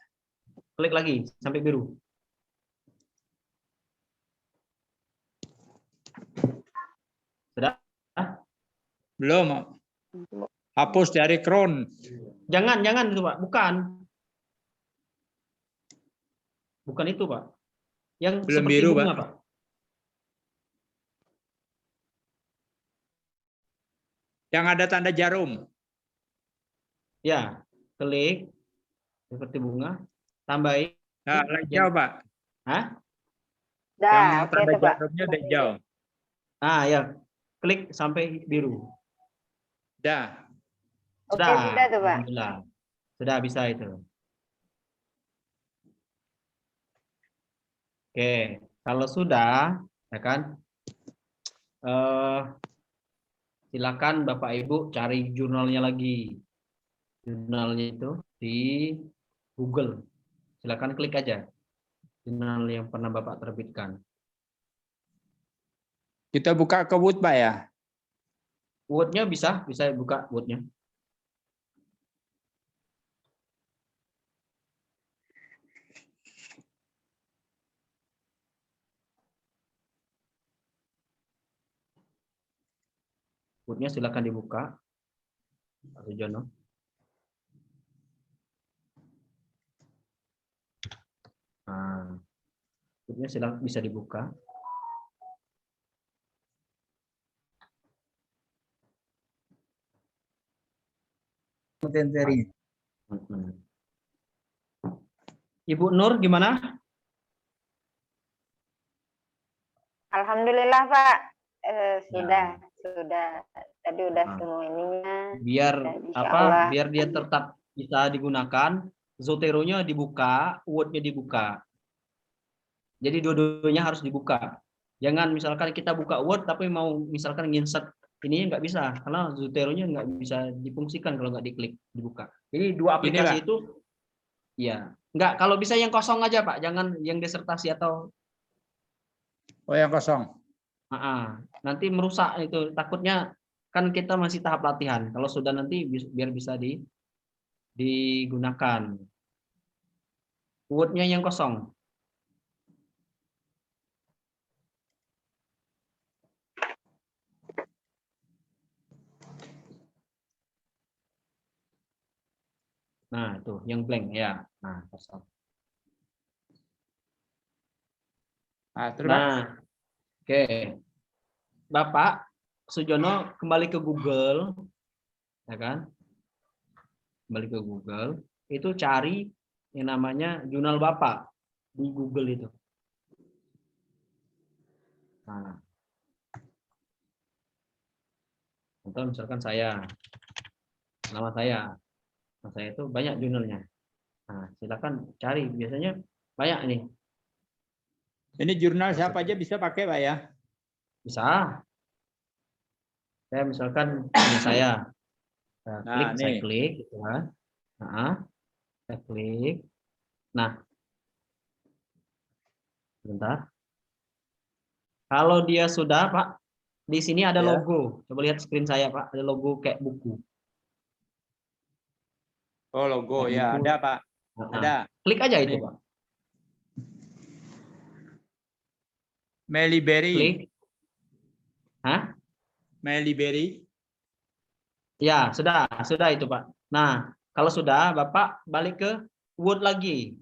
[SPEAKER 3] Klik lagi sampai biru. Sudah?
[SPEAKER 9] Belum. Hapus dari Chrome.
[SPEAKER 3] Jangan itu Pak, bukan. Bukan itu Pak. Yang
[SPEAKER 9] Belum
[SPEAKER 3] seperti
[SPEAKER 9] biru,
[SPEAKER 3] bunga,
[SPEAKER 9] Pak.
[SPEAKER 3] Pak.
[SPEAKER 9] Yang ada tanda jarum.
[SPEAKER 3] Ya, klik seperti bunga, tambahin.
[SPEAKER 9] Nah, hijau, Pak.
[SPEAKER 3] Hah?
[SPEAKER 6] Dah,
[SPEAKER 9] Yang
[SPEAKER 6] oke
[SPEAKER 9] tanda
[SPEAKER 6] tuh Pak.
[SPEAKER 9] jarumnya udah hijau.
[SPEAKER 3] Ah, ya. Klik sampai biru.
[SPEAKER 9] Dah.
[SPEAKER 6] Oke, sudah tuh Pak.
[SPEAKER 3] Alhamdulillah. Sudah bisa itu. Oke, kalau sudah, ya kan, silakan Bapak Ibu cari jurnalnya lagi. Jurnalnya itu di Google. Silakan klik aja jurnal yang pernah Bapak terbitkan.
[SPEAKER 9] Kita buka ke Word, Pak ya?
[SPEAKER 3] Word-nya bisa buka Word-nya. Word-nya silakan dibuka, Pak Sujono. Nah, Word-nya silakan bisa dibuka. Ibu Nur gimana?
[SPEAKER 6] Alhamdulillah Pak. Sudah. Tadi udah
[SPEAKER 3] Nah.
[SPEAKER 6] semua ininya.
[SPEAKER 3] Biar
[SPEAKER 6] Dan insya
[SPEAKER 3] apa?
[SPEAKER 6] Allah.
[SPEAKER 3] Biar dia tetap bisa digunakan, Zotero-nya dibuka, Word-nya dibuka. Jadi dua-duanya harus dibuka. Jangan misalkan kita buka Word tapi mau misalkan insert ini nggak bisa karena Zotero-nya nggak bisa difungsikan kalau nggak diklik dibuka. Jadi dua aplikasi
[SPEAKER 9] Pak.
[SPEAKER 3] itu ya nggak, kalau bisa yang kosong aja Pak, jangan yang disertasi atau
[SPEAKER 9] yang kosong.
[SPEAKER 3] Nanti merusak itu, takutnya kan kita masih tahap latihan. Kalau sudah nanti biar bisa digunakan. Word-nya yang kosong. Nah, itu yang blank ya. Nah, kosong.
[SPEAKER 9] Terus Pak?
[SPEAKER 3] Nah, oke. Bapak Sujono kembali ke Google, ya kan? Kembali ke Google, itu cari yang namanya jurnal Bapak di Google itu. Nah, contoh misalkan nama saya itu banyak jurnalnya. Nah, silakan cari, biasanya banyak ini.
[SPEAKER 9] Ini jurnal siapa aja bisa pakai Pak ya?
[SPEAKER 3] Bisa. Saya misalkan ini saya.
[SPEAKER 9] Nah,
[SPEAKER 3] Saya
[SPEAKER 9] nih.
[SPEAKER 3] klik gitu kan. Nah, saya klik. Nah, sebentar. Kalau dia sudah, Pak, di sini ada
[SPEAKER 9] Ya.
[SPEAKER 3] logo. Coba lihat screen saya, Pak. Ada logo kayak buku.
[SPEAKER 9] Oh, logo
[SPEAKER 3] Kayak
[SPEAKER 9] ya,
[SPEAKER 3] buku.
[SPEAKER 9] ada Pak.
[SPEAKER 3] Nah,
[SPEAKER 9] Ada.
[SPEAKER 3] klik aja itu,
[SPEAKER 9] Nih.
[SPEAKER 3] Pak.
[SPEAKER 9] Meliberry.
[SPEAKER 3] Klik. Hah?
[SPEAKER 9] Meliberry.
[SPEAKER 3] Ya, sudah itu, Pak. Nah, kalau sudah, Bapak balik ke Word lagi.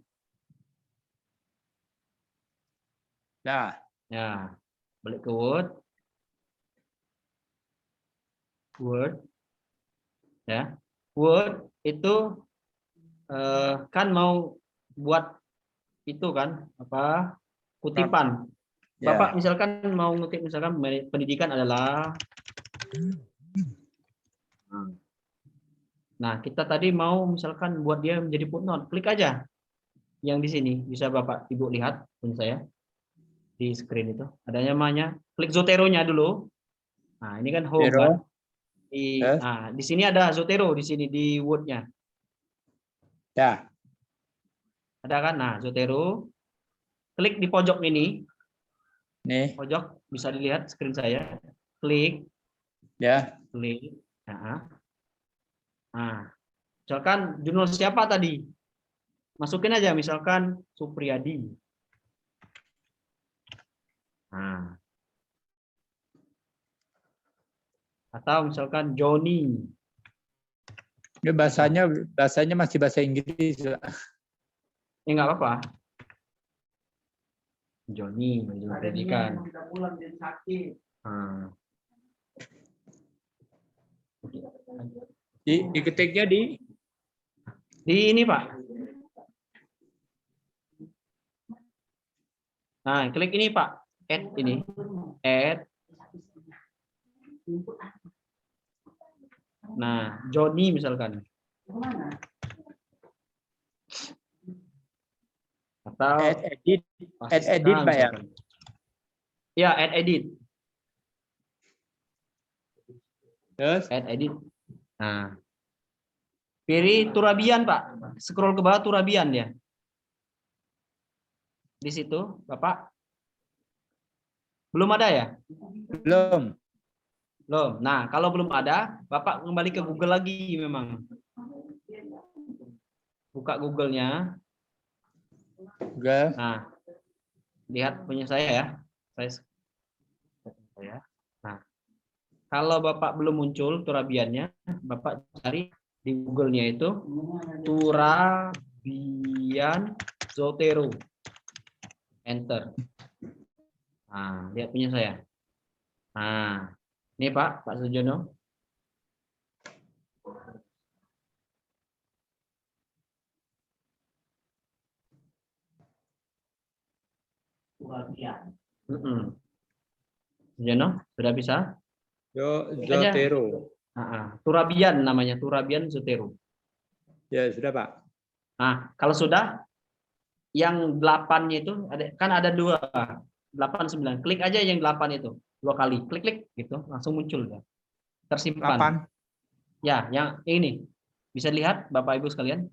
[SPEAKER 9] Nah,
[SPEAKER 3] Ya, balik ke Word. Ya. Word itu kan mau buat itu kan apa kutipan.
[SPEAKER 9] ya.
[SPEAKER 3] Bapak misalkan mau ngutip misalkan pendidikan adalah. Nah, kita tadi mau misalkan buat dia menjadi footnote, klik aja yang di sini, bisa Bapak Ibu lihat punya saya di screen itu. Ada namanya, klik Zotero-nya dulu. Nah, ini kan home
[SPEAKER 9] Zotero.
[SPEAKER 3] kan.
[SPEAKER 9] Yes.
[SPEAKER 3] Nah, di sini ada Zotero di sini di Word-nya.
[SPEAKER 9] Ya.
[SPEAKER 3] Ada kan? Nah, Zotero. Klik di pojok ini.
[SPEAKER 9] Nih.
[SPEAKER 3] Pojok bisa dilihat screen saya. Klik.
[SPEAKER 9] Ya.
[SPEAKER 3] Klik. Nah, misalkan jurnal siapa tadi? Masukin aja misalkan Supriyadi. Nah. Atau misalkan Joni.
[SPEAKER 9] Ini bahasanya masih bahasa Inggris. Pak.
[SPEAKER 3] Ya nggak apa-apa. Joni pendidikan. Nah.
[SPEAKER 9] Diketiknya di
[SPEAKER 3] ini, Pak. Nah, klik ini, Pak. Add ini. Add. Nah, Joni misalkan. Atau
[SPEAKER 9] add edit Pak ya.
[SPEAKER 3] Ya, add edit.
[SPEAKER 9] Terus
[SPEAKER 3] Add edit. Nah. Pilih Turabian, Pak. Scroll ke bawah Turabian ya. Di situ, Bapak. Belum ada ya?
[SPEAKER 9] belum.
[SPEAKER 3] Belum. Nah, kalau belum ada, Bapak kembali ke Google lagi memang. Buka Google-nya.
[SPEAKER 9] Google.
[SPEAKER 3] Nah, lihat punya saya ya. Saya. Nah, kalau Bapak belum muncul Turabiannya, Bapak cari di Google-nya itu Turabian Zotero. Enter. Nah, lihat punya saya. Nah, ini Pak Sujono. Sujono, sudah bisa?
[SPEAKER 9] Zotero.
[SPEAKER 3] Turabian namanya, Turabian Zotero.
[SPEAKER 9] Ya, sudah Pak.
[SPEAKER 3] Nah, kalau sudah, yang 8-nya itu kan ada 2, 8, 9. Klik aja yang 8 itu 2 kali. Klik gitu, langsung muncul ya. Tersimpan.
[SPEAKER 9] 8.
[SPEAKER 3] Ya, yang ini. Bisa lihat Bapak Ibu sekalian?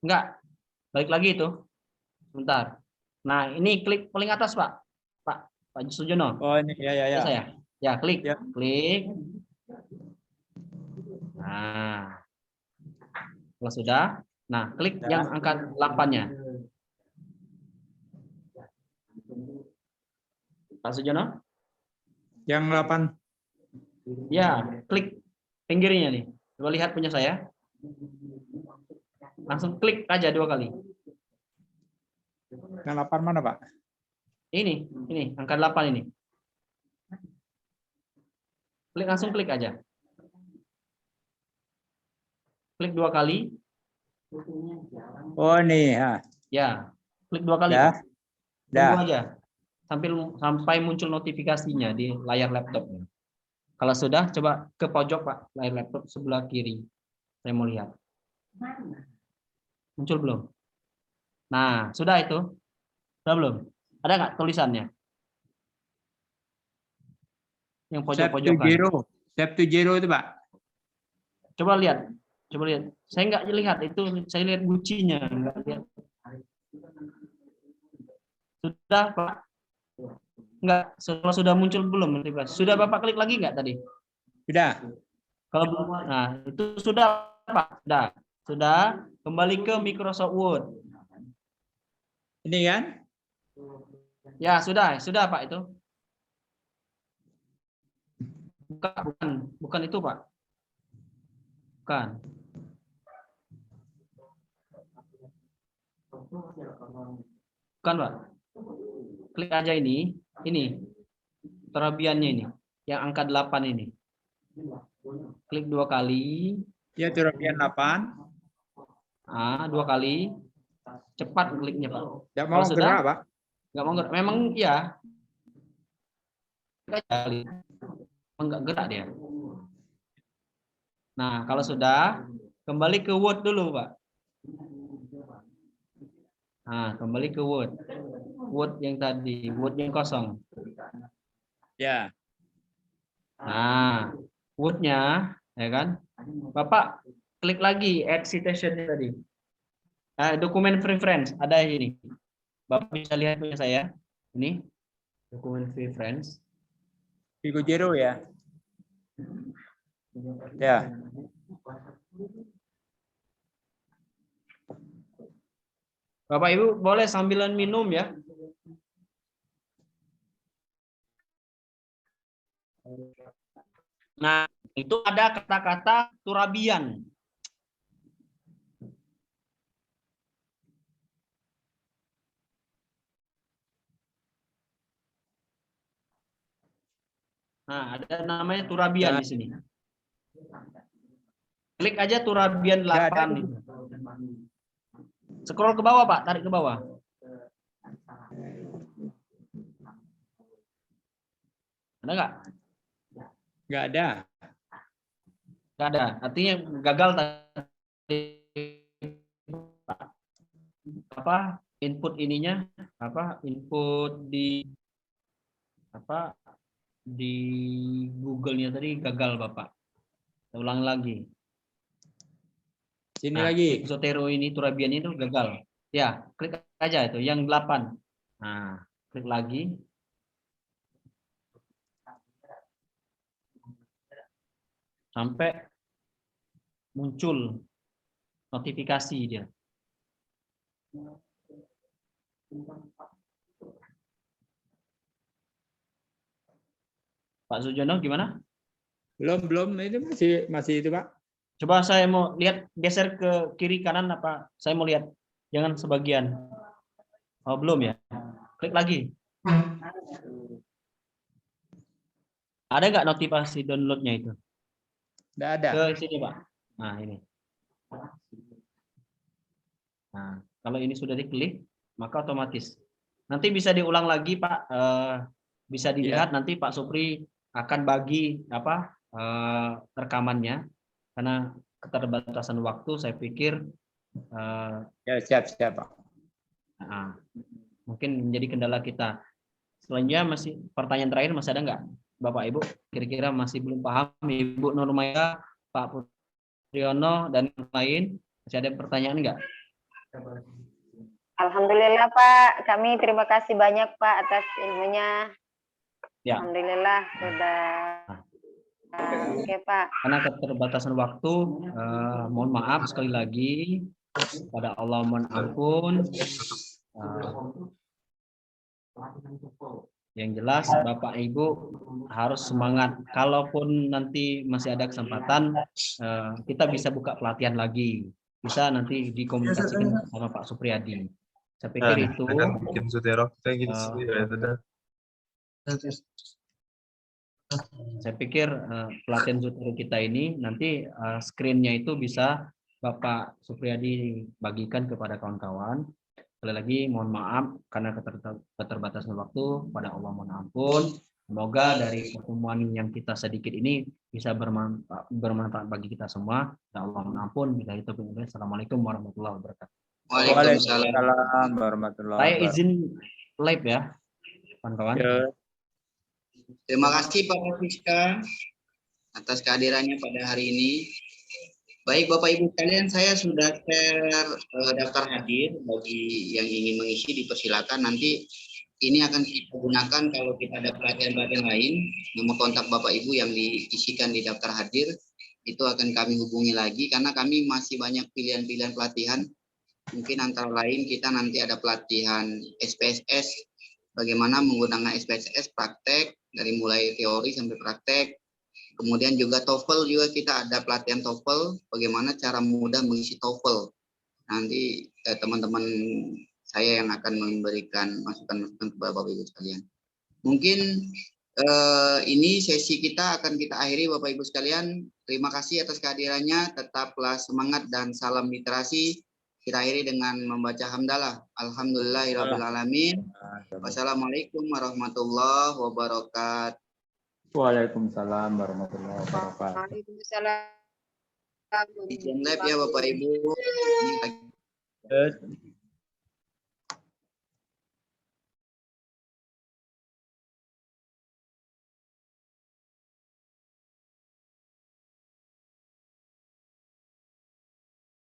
[SPEAKER 3] Enggak. Balik lagi itu. Sebentar. Nah, ini klik paling atas, Pak. Pak Sujono.
[SPEAKER 9] Oh, ini ya.
[SPEAKER 3] Saya. Ya, klik.
[SPEAKER 9] Ya.
[SPEAKER 3] Klik. Nah. Kalau sudah, nah klik yang angka 8-nya. Pak Sujono?
[SPEAKER 9] Yang 8.
[SPEAKER 3] Ya, klik pinggirnya nih. Coba lihat punya saya. Langsung klik aja 2 kali.
[SPEAKER 9] Yang 8 mana, Pak?
[SPEAKER 3] Ini angka 8 ini. Langsung klik aja. Klik 2 kali.
[SPEAKER 9] Oh, nih, ya.
[SPEAKER 3] Ya, klik 2 kali.
[SPEAKER 9] Dah.
[SPEAKER 3] Pak.
[SPEAKER 9] Dah.
[SPEAKER 3] Tunggu aja. Sampai muncul notifikasinya di layar laptopnya. Kalau sudah, coba ke pojok, Pak, layar laptop sebelah kiri. Saya mau lihat. Muncul belum? Nah, sudah itu? Sudah belum? Ada nggak tulisannya? Yang pojok-pojokan.
[SPEAKER 9] Step to zero itu, Pak.
[SPEAKER 3] Coba lihat. Saya nggak lihat itu, saya lihat gucinya, nggak lihat. Sudah, Pak? Nggak, sudah muncul belum? Sudah Bapak klik lagi nggak tadi?
[SPEAKER 9] Sudah.
[SPEAKER 3] Kalau belum, nah itu sudah, Pak. Sudah. Kembali ke Microsoft Word.
[SPEAKER 9] Ini kan?
[SPEAKER 3] Ya, sudah Pak itu. Bukan itu, Pak. Bukan. Bukan, Pak. Klik aja ini terabiannya ini, yang angka 8 ini. Klik 2 kali.
[SPEAKER 9] Ya, terabian 8.
[SPEAKER 3] 2 kali. Cepat kliknya, Pak.
[SPEAKER 9] Tidak mau gerak, Pak.
[SPEAKER 3] Nggak mau gerak. Memang ya. Enggak gerak dia. Nah, kalau sudah, kembali ke Word dulu, Pak. Nah, kembali ke Word. Word yang tadi, Word yang kosong.
[SPEAKER 9] Ya.
[SPEAKER 3] Nah, Word-nya, ya kan? Bapak klik lagi add citation tadi. Dokumen preference ada ini. Bapak bisa lihat punya saya. Ini dokumen preference.
[SPEAKER 9] Pico Zero ya. Ya.
[SPEAKER 3] Bapak Ibu boleh sambilan minum ya. Nah, itu ada kata-kata turabian. Nah, ada namanya turabian di sini. Klik aja turabian 8 itu. Scroll ke bawah, Pak, tarik ke bawah. Ada nggak?
[SPEAKER 9] Nggak ada.
[SPEAKER 3] Nggak ada. Artinya gagal tadi. Apa input ininya? Input di di Google-nya tadi gagal, Bapak. Saya ulang lagi.
[SPEAKER 9] Sini lagi.
[SPEAKER 3] Zotero ini turabian itu gagal. Ya, klik aja itu yang 8. Nah, klik lagi. Sampai muncul notifikasi dia. Pak Sujono gimana?
[SPEAKER 9] Belum itu masih itu, Pak.
[SPEAKER 3] Coba saya mau lihat, geser ke kiri kanan apa? Saya mau lihat, jangan sebagian. Oh, belum ya? Klik lagi. Ada nggak notifikasi downloadnya itu?
[SPEAKER 9] Nggak ada.
[SPEAKER 3] Ke sini, Pak. Nah, ini. Nah, kalau ini sudah diklik, maka otomatis. Nanti bisa diulang lagi, Pak. Bisa dilihat nanti Pak Supri akan bagi rekamannya. Karena keterbatasan waktu, saya pikir
[SPEAKER 9] Ya, siap, Pak.
[SPEAKER 3] Mungkin menjadi kendala kita. Selanjutnya masih pertanyaan terakhir, masih ada nggak, Bapak Ibu? Kira-kira masih belum paham, Ibu Nurmaya, Pak Putriono, dan yang lain, masih ada pertanyaan nggak?
[SPEAKER 6] Alhamdulillah, Pak. Kami terima kasih banyak, Pak, atas ilmunya.
[SPEAKER 3] Ya.
[SPEAKER 6] Alhamdulillah sudah. Oke, Pak.
[SPEAKER 3] Karena keterbatasan waktu, mohon maaf sekali lagi. Pada Allah mohon ampun. Yang jelas Bapak Ibu harus semangat. Kalaupun nanti masih ada kesempatan, kita bisa buka pelatihan lagi. Bisa nanti dikomunikasikan sama Pak Supriyadi. Saya pikir itu
[SPEAKER 8] Kan bikin Zotero kita gitu sih.
[SPEAKER 3] saya pikir pelatihan Zotero kita ini nanti screen-nya itu bisa Bapak Supriyadi bagikan kepada kawan-kawan. Sekali lagi mohon maaf karena keterbatasan waktu, pada Allah mohon ampun. Semoga dari pertemuan yang kita sedikit ini bisa bermanfaat bagi kita semua. Ya Allah mohon ampun. Assalamualaikum warahmatullahi wabarakatuh.
[SPEAKER 1] Waalaikumsalam.
[SPEAKER 9] warahmatullahi
[SPEAKER 3] Saya
[SPEAKER 9] wabarakatuh.
[SPEAKER 3] izin live ya, kawan-kawan.
[SPEAKER 9] Ya.
[SPEAKER 1] Terima kasih Pak Fiska atas kehadirannya pada hari ini. Baik Bapak Ibu sekalian, saya sudah share daftar hadir bagi yang ingin mengisi, dipersilakan. Nanti ini akan kita gunakan kalau kita ada pelatihan-pelatihan lain. Nomor kontak Bapak Ibu yang diisikan di daftar hadir itu akan kami hubungi lagi karena kami masih banyak pilihan-pilihan pelatihan. Mungkin antara lain kita nanti ada pelatihan SPSS, bagaimana menggunakan SPSS praktek dari mulai teori sampai praktek. Kemudian juga TOEFL juga kita ada pelatihan TOEFL, bagaimana cara mudah mengisi TOEFL. Nanti teman-teman saya yang akan memberikan masukan-masukan kepada Bapak Ibu sekalian. Mungkin ini sesi kita akan kita akhiri Bapak Ibu sekalian. Terima kasih atas kehadirannya, tetaplah semangat dan salam literasi. Kita akhiri dengan membaca hamdalah. Alhamdulillahirrahmanirrahim. Wassalamualaikum warahmatullahi wabarakatuh.
[SPEAKER 9] Waalaikumsalam warahmatullahi wabarakatuh.
[SPEAKER 4] Waalaikumsalam.
[SPEAKER 1] Izin live ya Bapak Ibu. Ini lagi.